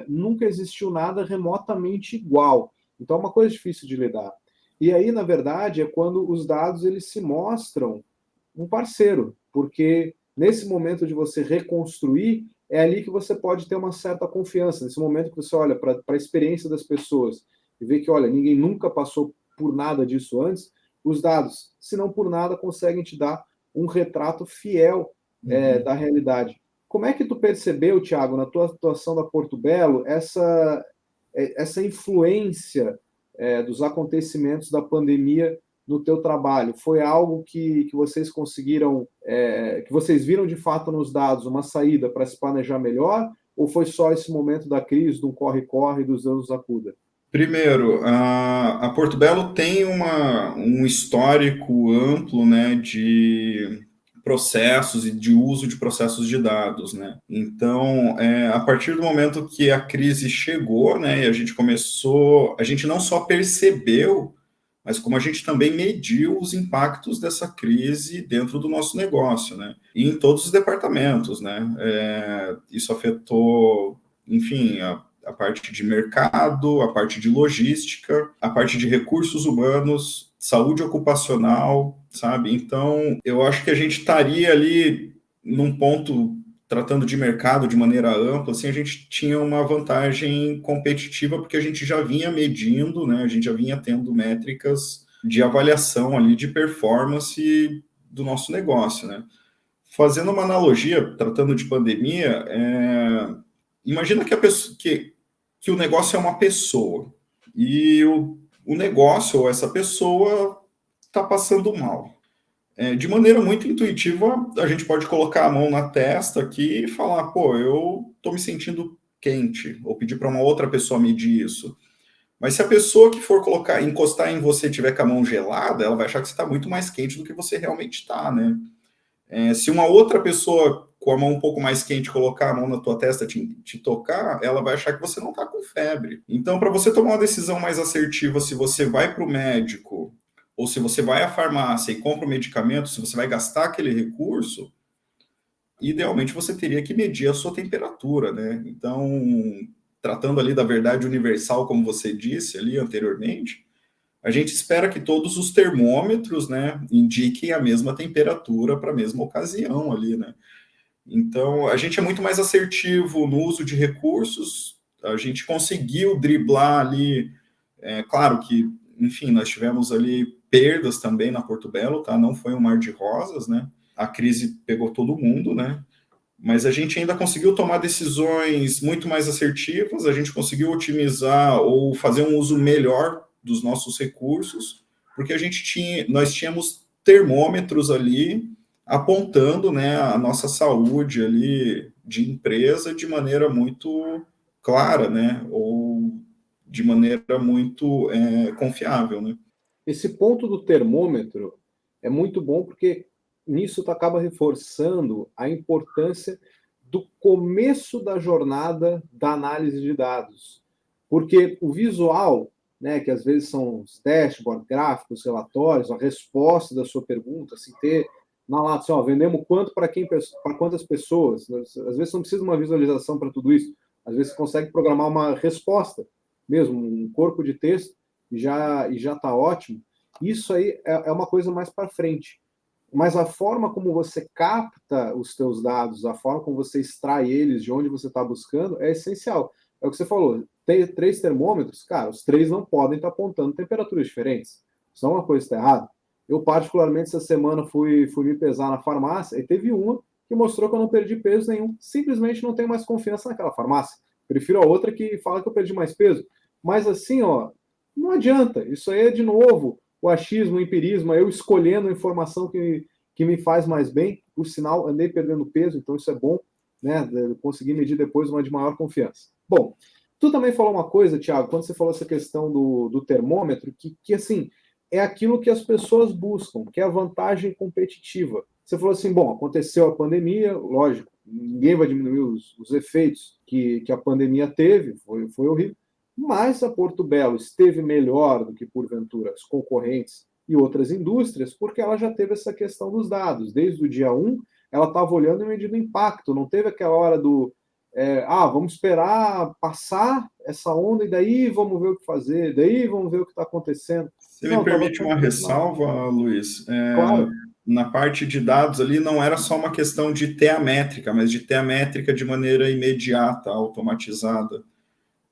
nunca existiu nada remotamente igual. Então é uma coisa difícil de lidar. E aí, na verdade, é quando os dados eles se mostram um parceiro, porque nesse momento de você reconstruir, é ali que você pode ter uma certa confiança, nesse momento que você olha para a experiência das pessoas e vê que, olha, ninguém nunca passou por nada disso antes, os dados, se não por nada, conseguem te dar um retrato fiel da realidade. Como é que tu percebeu, Thiago, na tua atuação da Porto Belo, essa influência dos acontecimentos da pandemia no teu trabalho? Foi algo que vocês conseguiram, que vocês viram de fato nos dados uma saída para se planejar melhor, ou foi só esse momento da crise, do corre-corre, dos anos acuda? Primeiro, a Porto Belo tem um histórico amplo, né, de processos e de uso de processos de dados, né? Então, a partir do momento que a crise chegou, né, e a gente não só percebeu, mas como a gente também mediu os impactos dessa crise dentro do nosso negócio, né? E em todos os departamentos, né? Isso afetou, enfim, a parte de mercado, a parte de logística, a parte de recursos humanos, saúde ocupacional, sabe? Então, eu acho que a gente estaria ali num ponto, tratando de mercado de maneira ampla, assim, a gente tinha uma vantagem competitiva porque a gente já vinha medindo, né? A gente já vinha tendo métricas de avaliação ali de performance do nosso negócio, né? Fazendo uma analogia, tratando de pandemia, imagina que o negócio é uma pessoa e o negócio ou essa pessoa está passando mal. De maneira muito intuitiva, a gente pode colocar a mão na testa aqui e falar, pô, eu estou me sentindo quente, ou pedir para uma outra pessoa medir isso. Mas se a pessoa que for encostar em você tiver com a mão gelada, ela vai achar que você está muito mais quente do que você realmente está, né? Se uma outra pessoa com a mão um pouco mais quente colocar a mão na tua testa, te tocar, ela vai achar que você não está com febre. Então, para você tomar uma decisão mais assertiva, se você vai para o médico ou se você vai à farmácia e compra o medicamento, se você vai gastar aquele recurso, idealmente você teria que medir a sua temperatura, né? Então, tratando ali da verdade universal, como você disse ali anteriormente, a gente espera que todos os termômetros, né, indiquem a mesma temperatura para a mesma ocasião ali, né? Então, a gente é muito mais assertivo no uso de recursos, a gente conseguiu driblar ali, claro que, enfim, nós tivemos ali perdas também na Porto Belo, tá? Não foi um mar de rosas, né? A crise pegou todo mundo, né? Mas a gente ainda conseguiu tomar decisões muito mais assertivas, a gente conseguiu otimizar ou fazer um uso melhor dos nossos recursos, porque nós tínhamos termômetros ali apontando, né, a nossa saúde ali de empresa de maneira muito clara, né, ou de maneira muito confiável, né? Esse ponto do termômetro é muito bom porque nisso tu acaba reforçando a importância do começo da jornada da análise de dados. Porque o visual, né, que às vezes são os dashboards, gráficos, relatórios, a resposta da sua pergunta, assim, ter na lata, assim, ó, vendemos quanto para quantas pessoas. Às vezes não precisa de uma visualização para tudo isso. Às vezes você consegue programar uma resposta, mesmo um corpo de texto, e já está ótimo. Isso aí é uma coisa mais para frente. Mas a forma como você capta os teus dados, a forma como você extrai eles de onde você está buscando, é essencial. É o que você falou, tem 3 termômetros, cara, os 3 não podem estar apontando temperaturas diferentes. Senão uma coisa está errada. Eu, particularmente, essa semana fui me pesar na farmácia e teve uma que mostrou que eu não perdi peso nenhum. Simplesmente não tenho mais confiança naquela farmácia. Prefiro a outra que fala que eu perdi mais peso. Mas assim, ó, não adianta. Isso aí é, de novo, o achismo, o empirismo, eu escolhendo a informação que me faz mais bem. Por sinal, andei perdendo peso, então isso é bom, né? Consegui medir depois uma de maior confiança. Bom, tu também falou uma coisa, Thiago, quando você falou essa questão do termômetro, que assim, é aquilo que as pessoas buscam, que é a vantagem competitiva. Você falou assim, bom, aconteceu a pandemia, lógico, ninguém vai diminuir os efeitos que a pandemia teve, foi horrível, mas a Porto Belo esteve melhor do que, porventura, as concorrentes e outras indústrias, porque ela já teve essa questão dos dados. Desde o dia 1, ela estava olhando e medindo o impacto, não teve aquela hora do vamos esperar passar essa onda e daí vamos ver o que fazer, daí vamos ver o que está acontecendo. Se me permite uma ressalva, Luiz, claro. Na parte de dados ali não era só uma questão de ter a métrica, mas de ter a métrica de maneira imediata, automatizada.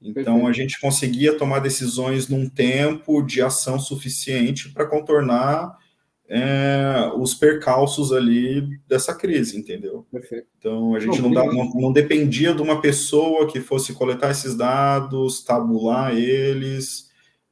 Então, perfeito. A gente conseguia tomar decisões num tempo de ação suficiente para contornar os percalços ali dessa crise, entendeu? Perfeito. Então, a gente não dependia de uma pessoa que fosse coletar esses dados, tabular eles,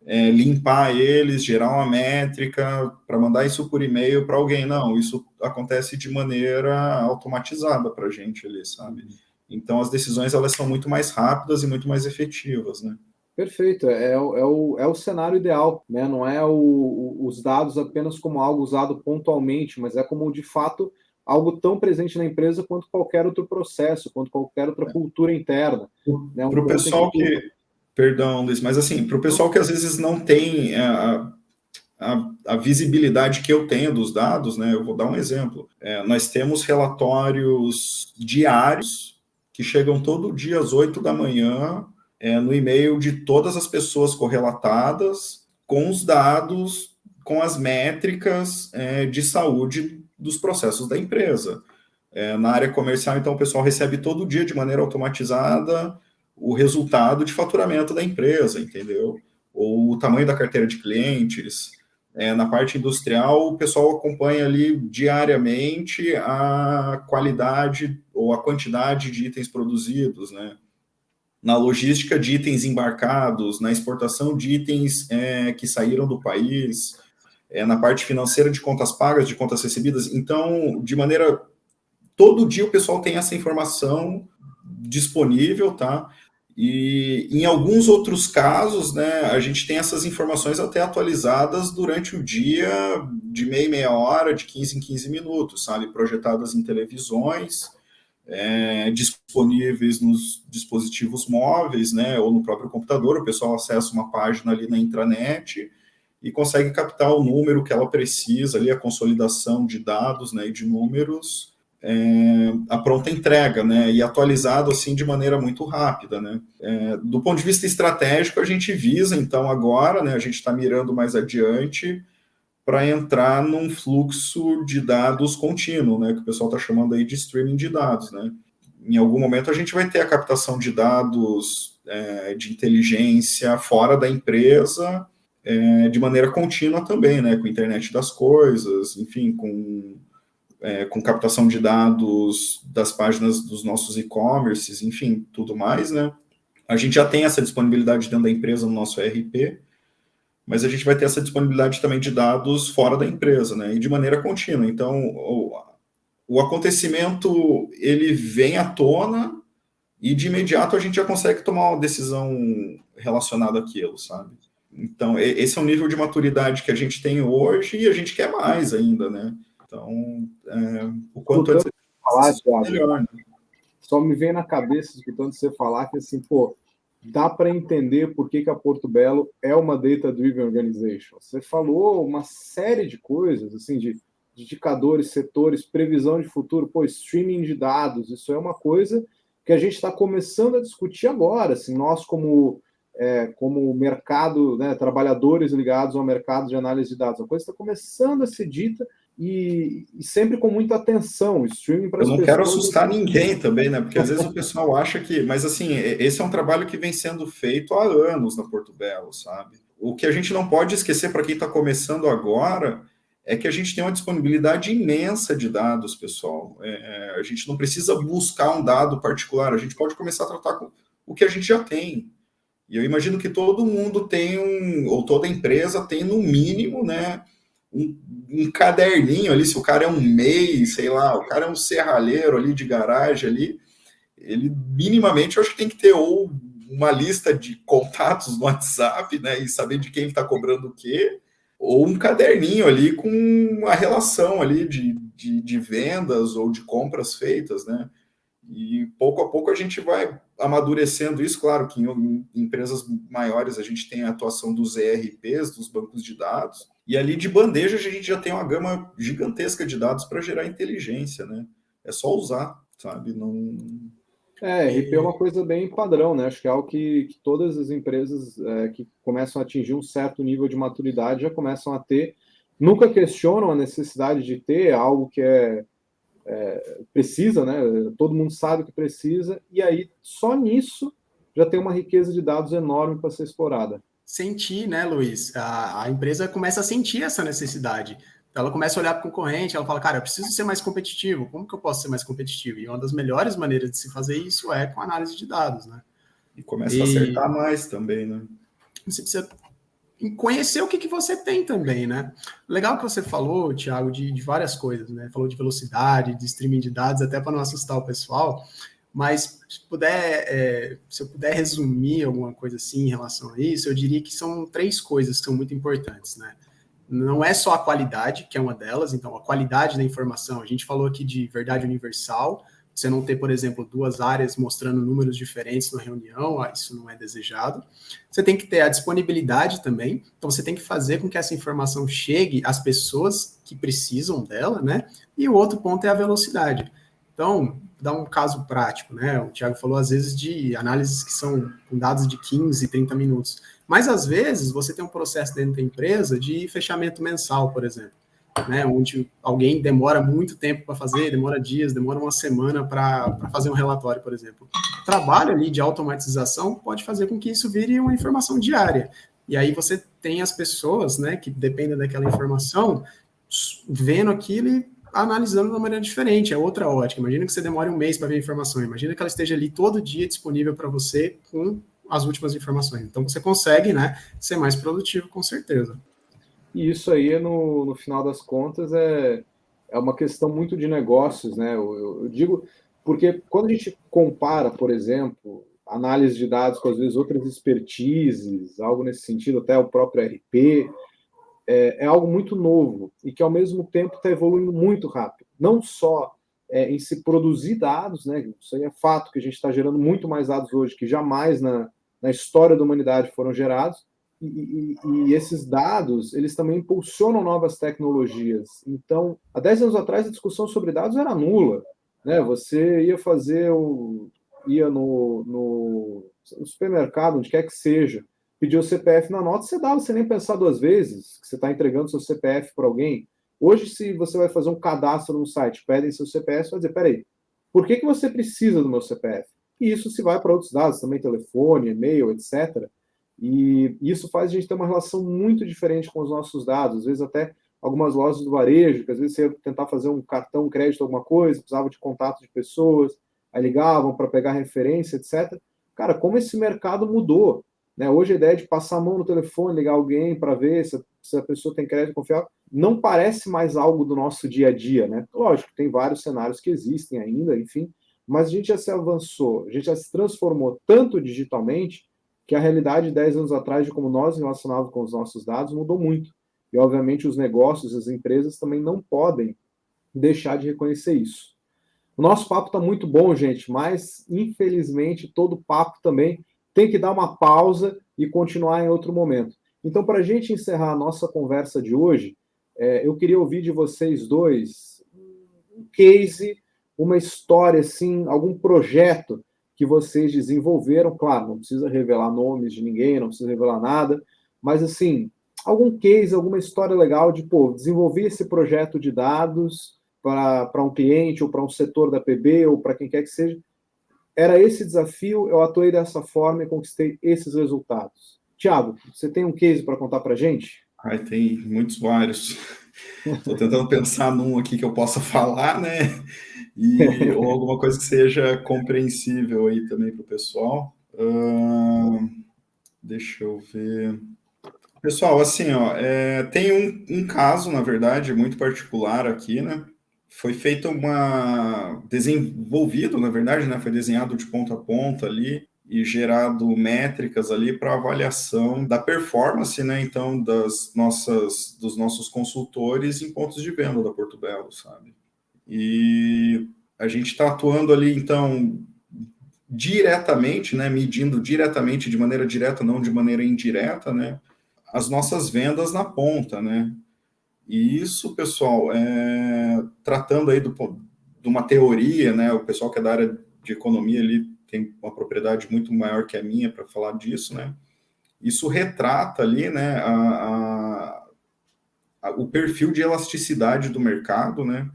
limpar eles, gerar uma métrica para mandar isso por e-mail para alguém. Não, isso acontece de maneira automatizada para a gente ali, sabe? Então, as decisões elas são muito mais rápidas e muito mais efetivas, né? Perfeito, é o cenário ideal, né? Não é os dados apenas como algo usado pontualmente, mas é como, de fato, algo tão presente na empresa quanto qualquer outro processo, quanto qualquer outra cultura interna. Né? Para o pessoal Perdão, Luiz, mas assim, para o pessoal que às vezes não tem a visibilidade que eu tenho dos dados, né? Eu vou dar um exemplo. Nós temos relatórios diários que chegam todo dia às 8 da manhã, no e-mail de todas as pessoas correlatadas, com os dados, com as métricas de saúde dos processos da empresa. Na área comercial, então, o pessoal recebe todo dia, de maneira automatizada, o resultado de faturamento da empresa, entendeu? Ou o tamanho da carteira de clientes. Na parte industrial, o pessoal acompanha ali diariamente a qualidade ou a quantidade de itens produzidos, né? Na logística de itens embarcados, na exportação de itens que saíram do país, na parte financeira de contas pagas, de contas recebidas. Então, de maneira... Todo dia o pessoal tem essa informação disponível, tá? E em alguns outros casos, né, a gente tem essas informações até atualizadas durante o dia, de meia em meia hora, de 15 em 15 minutos, sabe? Projetadas em televisões, disponíveis nos dispositivos móveis, né, ou no próprio computador. O pessoal acessa uma página ali na intranet e consegue captar o número que ela precisa, ali, a consolidação de dados, né, e de números, a pronta entrega, né, e atualizado assim de maneira muito rápida, né. Do ponto de vista estratégico, a gente visa, então, agora, né, a gente está mirando mais adiante para entrar num fluxo de dados contínuo, né, que o pessoal está chamando aí de streaming de dados, né. Em algum momento a gente vai ter a captação de dados de inteligência fora da empresa, de maneira contínua também, né, com a internet das coisas, enfim, com captação de dados das páginas dos nossos e-commerces, enfim, tudo mais, né? A gente já tem essa disponibilidade dentro da empresa no nosso ERP, mas a gente vai ter essa disponibilidade também de dados fora da empresa, né? E de maneira contínua. Então, o acontecimento, ele vem à tona e de imediato a gente já consegue tomar uma decisão relacionada àquilo, sabe? Então, esse é o nível de maturidade que a gente tem hoje e a gente quer mais ainda, né? Então, o quanto antes falar, Thiago, melhor, né? Só me vem na cabeça, escutando você falar, que assim, pô, dá para entender por que a Porto Belo é uma data-driven organization. Você falou uma série de coisas, assim, de indicadores, setores, previsão de futuro, pô, streaming de dados, isso é uma coisa que a gente está começando a discutir agora, assim, nós como mercado, né, trabalhadores ligados ao mercado de análise de dados, a coisa está começando a ser dita e sempre com muita atenção, o streaming para as pessoas. Eu não quero assustar ninguém também, né? Porque às vezes o pessoal acha que... Mas, assim, esse é um trabalho que vem sendo feito há anos na Porto Belo, sabe? O que a gente não pode esquecer para quem está começando agora é que a gente tem uma disponibilidade imensa de dados, pessoal. A gente não precisa buscar um dado particular, a gente pode começar a tratar com o que a gente já tem. E eu imagino que todo mundo tem ou toda empresa tem, no mínimo, né, um caderninho ali, se o cara é um MEI, sei lá, o cara é um serralheiro ali de garagem ali, ele minimamente eu acho que tem que ter ou uma lista de contatos no WhatsApp, né, e saber de quem está cobrando o quê, ou um caderninho ali com a relação ali de vendas ou de compras feitas, né? E pouco a pouco a gente vai amadurecendo isso. Claro que em empresas maiores a gente tem a atuação dos ERPs, dos bancos de dados, e ali de bandeja a gente já tem uma gama gigantesca de dados para gerar inteligência, né? É só usar, sabe? Não... ERP é uma coisa bem padrão, né? Acho que é algo que todas as empresas que começam a atingir um certo nível de maturidade já começam a ter. Nunca questionam a necessidade de ter algo que precisa, né? Todo mundo sabe que precisa, e aí só nisso já tem uma riqueza de dados enorme para ser explorada. Sentir, né, Luiz? A empresa começa a sentir essa necessidade. Ela começa a olhar para o concorrente, ela fala, cara, eu preciso ser mais competitivo. Como que eu posso ser mais competitivo? E uma das melhores maneiras de se fazer isso é com análise de dados, né? E começa a acertar mais também, né? Você precisa conhecer o que você tem também, né? Legal que você falou, Thiago, de várias coisas, né? Falou de velocidade, de streaming de dados, até para não assustar o pessoal, mas se eu puder resumir alguma coisa assim em relação a isso, eu diria que são 3 coisas que são muito importantes, né? Não é só a qualidade, que é uma delas, então a qualidade da informação, a gente falou aqui de verdade universal, você não ter, por exemplo, 2 áreas mostrando números diferentes na reunião, isso não é desejado. Você tem que ter a disponibilidade também, então você tem que fazer com que essa informação chegue às pessoas que precisam dela, né? E o outro ponto é a velocidade. Então, dá um caso prático, né? O Thiago falou, às vezes, de análises que são com dados de 15, 30 minutos. Mas, às vezes, você tem um processo dentro da empresa de fechamento mensal, por exemplo, né, onde alguém demora muito tempo para fazer, demora dias, demora uma semana para fazer um relatório, por exemplo. O trabalho ali de automatização pode fazer com que isso vire uma informação diária. E aí você tem as pessoas, né, que dependem daquela informação, vendo aquilo e analisando de uma maneira diferente, é outra ótica. Imagina que você demore um mês para ver a informação, imagina que ela esteja ali todo dia disponível para você com as últimas informações. Então você consegue, né, ser mais produtivo, com certeza. E isso aí, no final das contas, é uma questão muito de negócios, né? Eu digo, porque quando a gente compara, por exemplo, análise de dados com, às vezes, outras expertises, algo nesse sentido, até o próprio RP, é algo muito novo e que, ao mesmo tempo, está evoluindo muito rápido. Não só em se produzir dados, né? Isso aí é fato que a gente está gerando muito mais dados hoje que jamais na história da humanidade foram gerados, e esses dados, eles também impulsionam novas tecnologias. Então, há 10 anos atrás, a discussão sobre dados era nula, né? Você ia no supermercado, onde quer que seja, pedir o CPF na nota, você dava, você nem pensar 2 vezes que você está entregando seu CPF para alguém. Hoje, se você vai fazer um cadastro no site, pedem seu CPF, você vai dizer, peraí, por que você precisa do meu CPF? E isso se vai para outros dados, também telefone, e-mail, etc., e isso faz a gente ter uma relação muito diferente com os nossos dados. Às vezes até algumas lojas do varejo, que às vezes você ia tentar fazer um cartão, crédito, alguma coisa, precisava de contato de pessoas, aí ligavam para pegar referência, etc. Cara, como esse mercado mudou, né? Hoje a ideia de passar a mão no telefone, ligar alguém para ver se a pessoa tem crédito confiável, não parece mais algo do nosso dia a dia, né? Lógico, tem vários cenários que existem ainda, enfim, mas a gente já se avançou, a gente já se transformou tanto digitalmente que a realidade 10 anos atrás de como nós relacionávamos com os nossos dados mudou muito. E, obviamente, os negócios, as empresas também não podem deixar de reconhecer isso. O nosso papo está muito bom, gente, mas, infelizmente, todo papo também tem que dar uma pausa e continuar em outro momento. Então, para a gente encerrar a nossa conversa de hoje, eu queria ouvir de vocês dois um case, uma história, assim, algum projeto que vocês desenvolveram. Claro, não precisa revelar nomes de ninguém, não precisa revelar nada, mas, assim, algum case, alguma história legal de, desenvolver esse projeto de dados para um cliente ou para um setor da PB ou para quem quer que seja. Era esse desafio, eu atuei dessa forma e conquistei esses resultados. Tiago, você tem um case para contar para a gente? Tem muitos, vários. Estou tentando pensar num aqui que eu possa falar, né? Ou alguma coisa que seja compreensível aí também para o pessoal. Deixa eu ver. Pessoal, assim, tem um caso, na verdade, muito particular aqui, né? Foi feito desenvolvido, na verdade, né? Foi desenhado de ponta a ponta ali e gerado métricas ali para avaliação da performance, né? Então, dos nossos consultores em pontos de venda da Porto Belo, sabe? E a gente está atuando ali, então, diretamente, né? Medindo diretamente, de maneira direta, não de maneira indireta, né? As nossas vendas na ponta, né? E isso, pessoal, tratando aí de uma teoria, né? O pessoal que é da área de economia ali tem uma propriedade muito maior que a minha para falar disso, né? Isso retrata ali, né, o perfil de elasticidade do mercado, né?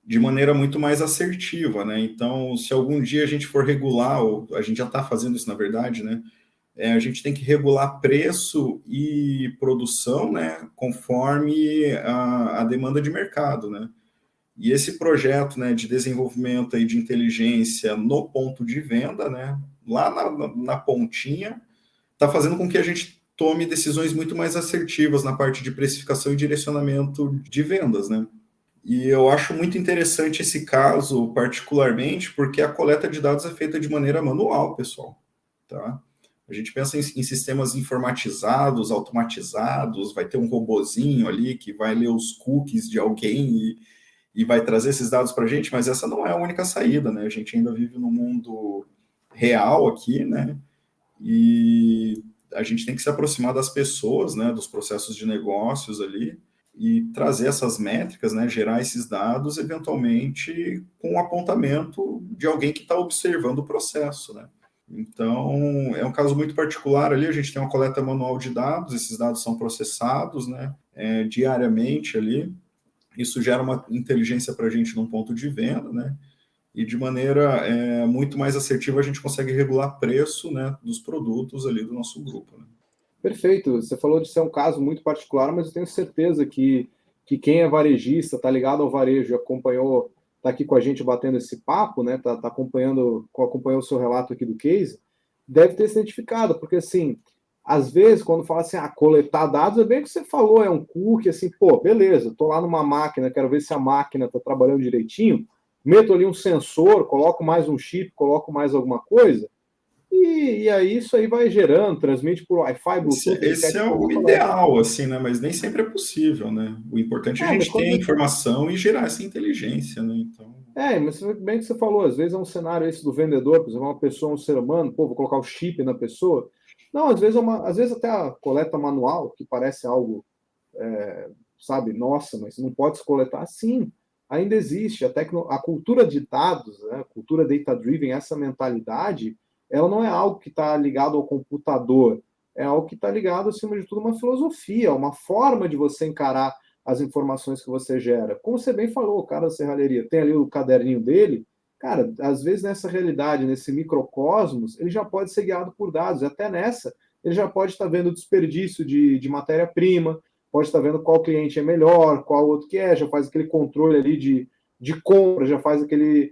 De maneira muito mais assertiva, né? Então, se algum dia a gente for regular, ou a gente já está fazendo isso, na verdade, né? A gente tem que regular preço e produção, né, conforme a demanda de mercado, né? E esse projeto, né, de desenvolvimento aí de inteligência no ponto de venda, né, lá na pontinha, está fazendo com que a gente tome decisões muito mais assertivas na parte de precificação e direcionamento de vendas, né? E eu acho muito interessante esse caso, particularmente, porque a coleta de dados é feita de maneira manual, pessoal, tá? A gente pensa em sistemas informatizados, automatizados, vai ter um robozinho ali que vai ler os cookies de alguém e vai trazer esses dados para a gente, mas essa não é a única saída, né? A gente ainda vive num mundo real aqui, né? E a gente tem que se aproximar das pessoas, né? Dos processos de negócios ali e trazer essas métricas, né? Gerar esses dados, eventualmente, com um apontamento de alguém que está observando o processo, né? Então, é um caso muito particular ali, a gente tem uma coleta manual de dados, esses dados são processados, né, diariamente ali, isso gera uma inteligência para a gente num ponto de venda, né, e de maneira muito mais assertiva a gente consegue regular preço, né, dos produtos ali do nosso grupo, né. Perfeito, você falou de ser um caso muito particular, mas eu tenho certeza que quem é varejista, está ligado ao varejo, acompanhou, está aqui com a gente batendo esse papo, né? Tá acompanhou o seu relato aqui do case, deve ter se identificado, porque assim, às vezes, quando fala assim, coletar dados, é bem o que você falou, é um cookie, assim, beleza, estou lá numa máquina, quero ver se a máquina está trabalhando direitinho, meto ali um sensor, coloco mais um chip, coloco mais alguma coisa, e aí isso aí vai gerando, transmite por Wi-Fi, Bluetooth. Esse é o ideal, assim, né? Mas nem sempre é possível, né? O importante é a gente ter a informação e gerar essa inteligência, né? Então... mas bem que você falou, às vezes é um cenário esse do vendedor, por exemplo, uma pessoa, um ser humano, vou colocar o chip na pessoa. Não, às vezes até a coleta manual, que parece algo, sabe, nossa, mas não pode se coletar assim. Ainda existe a cultura de dados, né? A cultura data-driven, essa mentalidade, ela não é algo que está ligado ao computador, é algo que está ligado, acima de tudo, a uma filosofia, uma forma de você encarar as informações que você gera. Como você bem falou, o cara da serralheria tem ali o caderninho dele, cara, às vezes nessa realidade, nesse microcosmos, ele já pode ser guiado por dados, até nessa, ele já pode estar vendo o desperdício de matéria-prima, pode estar vendo qual cliente é melhor, qual outro que já faz aquele controle ali de compra, já faz aquele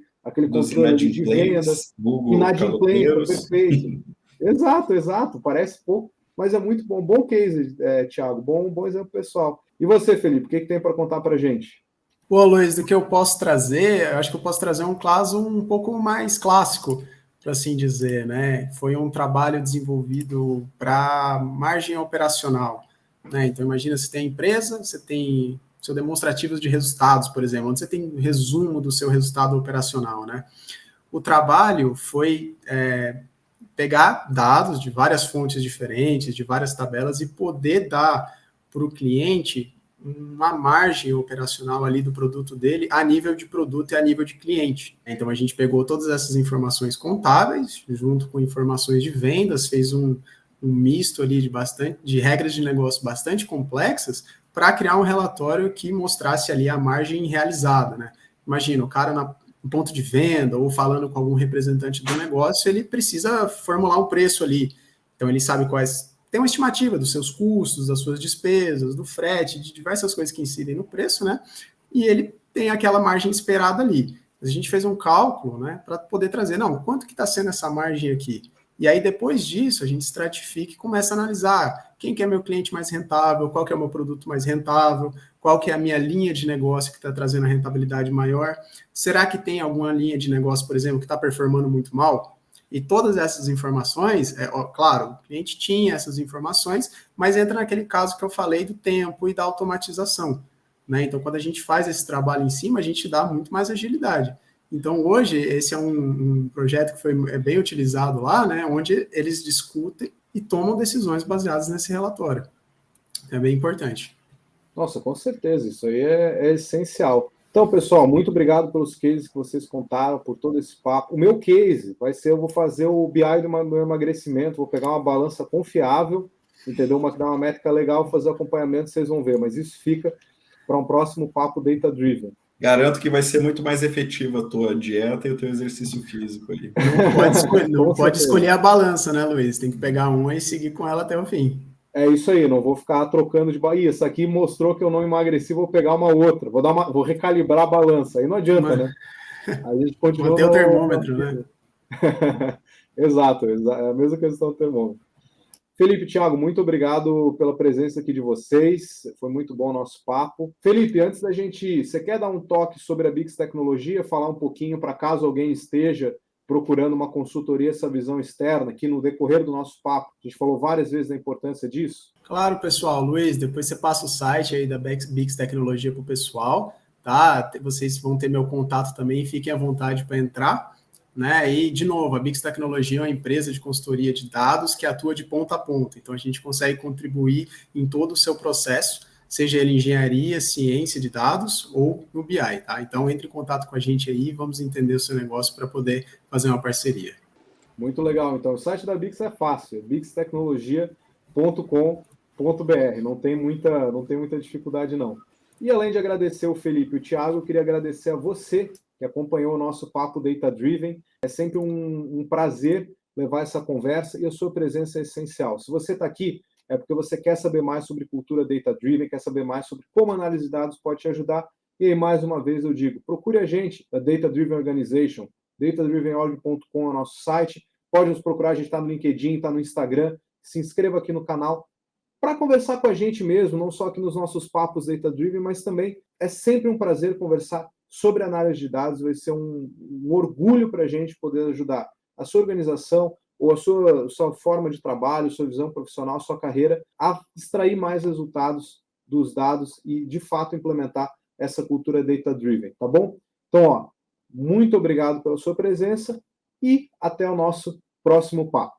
controle ali de vendas, inadimplência, perfeito. Exato, parece pouco, mas é muito bom case, Thiago, bom exemplo pessoal. E você, Felipe, o que tem para contar para a gente? Pô, Luiz, do que eu posso trazer, eu acho que eu posso trazer um caso um pouco mais clássico, por assim dizer, né? Foi um trabalho desenvolvido para margem operacional, né? Então, imagina, você tem a empresa, você tem seu demonstrativo de resultados, por exemplo, onde você tem um resumo do seu resultado operacional, né? O trabalho foi pegar dados de várias fontes diferentes, de várias tabelas e poder dar para o cliente uma margem operacional ali do produto dele a nível de produto e a nível de cliente. Então a gente pegou todas essas informações contábeis junto com informações de vendas, fez um misto ali de regras de negócio bastante complexas para criar um relatório que mostrasse ali a margem realizada, né? Imagina, o cara no ponto de venda ou falando com algum representante do negócio, ele precisa formular um preço ali. Então ele sabe quais tem uma estimativa dos seus custos, das suas despesas, do frete, de diversas coisas que incidem no preço, né? E ele tem aquela margem esperada ali. A gente fez um cálculo, né, para poder trazer, não, quanto que está sendo essa margem aqui? E aí, depois disso, a gente estratifica e começa a analisar quem que é meu cliente mais rentável, qual que é o meu produto mais rentável, qual que é a minha linha de negócio que está trazendo a rentabilidade maior. Será que tem alguma linha de negócio, por exemplo, que está performando muito mal? E todas essas informações, claro, o cliente tinha essas informações, mas entra naquele caso que eu falei do tempo e da automatização, né? Então, quando a gente faz esse trabalho em cima, a gente dá muito mais agilidade. Então, hoje, esse é um projeto que foi bem utilizado lá, né, onde eles discutem e tomam decisões baseadas nesse relatório. É bem importante. Nossa, com certeza, isso aí é essencial. Então, pessoal, muito obrigado pelos cases que vocês contaram, por todo esse papo. O meu case vai ser, eu vou fazer o BI do meu emagrecimento, vou pegar uma balança confiável, entendeu? Dar uma métrica legal, fazer acompanhamento, vocês vão ver, mas isso fica para um próximo papo data-driven. Garanto que vai ser muito mais efetiva a tua dieta e o teu exercício físico ali. Não pode escolher a balança, né, Luiz? Tem que pegar uma e seguir com ela até o fim. É isso aí, não vou ficar trocando de Bahia. Isso aqui mostrou que eu não emagreci, vou pegar uma outra. Vou recalibrar a balança. Aí não adianta, né? A gente continua Manter o termômetro, né? Exato, é a mesma questão do termômetro. Felipe, Thiago, muito obrigado pela presença aqui de vocês. Foi muito bom o nosso papo. Felipe, antes da gente... Você quer dar um toque sobre a Bix Tecnologia, falar um pouquinho para caso alguém esteja procurando uma consultoria, essa visão externa, que no decorrer do nosso papo, a gente falou várias vezes da importância disso? Claro, pessoal. Luiz, depois você passa o site aí da Bix Tecnologia para o pessoal, tá? Vocês vão ter meu contato também, fiquem à vontade para entrar, né? E, de novo, a Bix Tecnologia é uma empresa de consultoria de dados que atua de ponta a ponta. Então, a gente consegue contribuir em todo o seu processo, seja ele engenharia, ciência de dados ou no BI, tá? Então, entre em contato com a gente aí, vamos entender o seu negócio para poder fazer uma parceria. Muito legal. Então, o site da Bix é fácil, é bixtecnologia.com.br. Não tem muita dificuldade, não. E além de agradecer o Felipe e o Thiago, eu queria agradecer a você que acompanhou o nosso Papo Data Driven. É sempre um prazer levar essa conversa e a sua presença é essencial. Se você está aqui, é porque você quer saber mais sobre cultura Data Driven, quer saber mais sobre como a análise de dados pode te ajudar. E aí, mais uma vez, eu digo, procure a gente, da Data Driven Organization, datadrivenorg.com é o nosso site. Pode nos procurar, a gente está no LinkedIn, está no Instagram. Se inscreva aqui no canal para conversar com a gente mesmo, não só aqui nos nossos papos Data Driven, mas também é sempre um prazer conversar sobre análise de dados. Vai ser um orgulho para a gente poder ajudar a sua organização ou a sua forma de trabalho, sua visão profissional, sua carreira, a extrair mais resultados dos dados e, de fato, implementar essa cultura Data Driven, tá bom? Então, ó, muito obrigado pela sua presença e até o nosso próximo papo.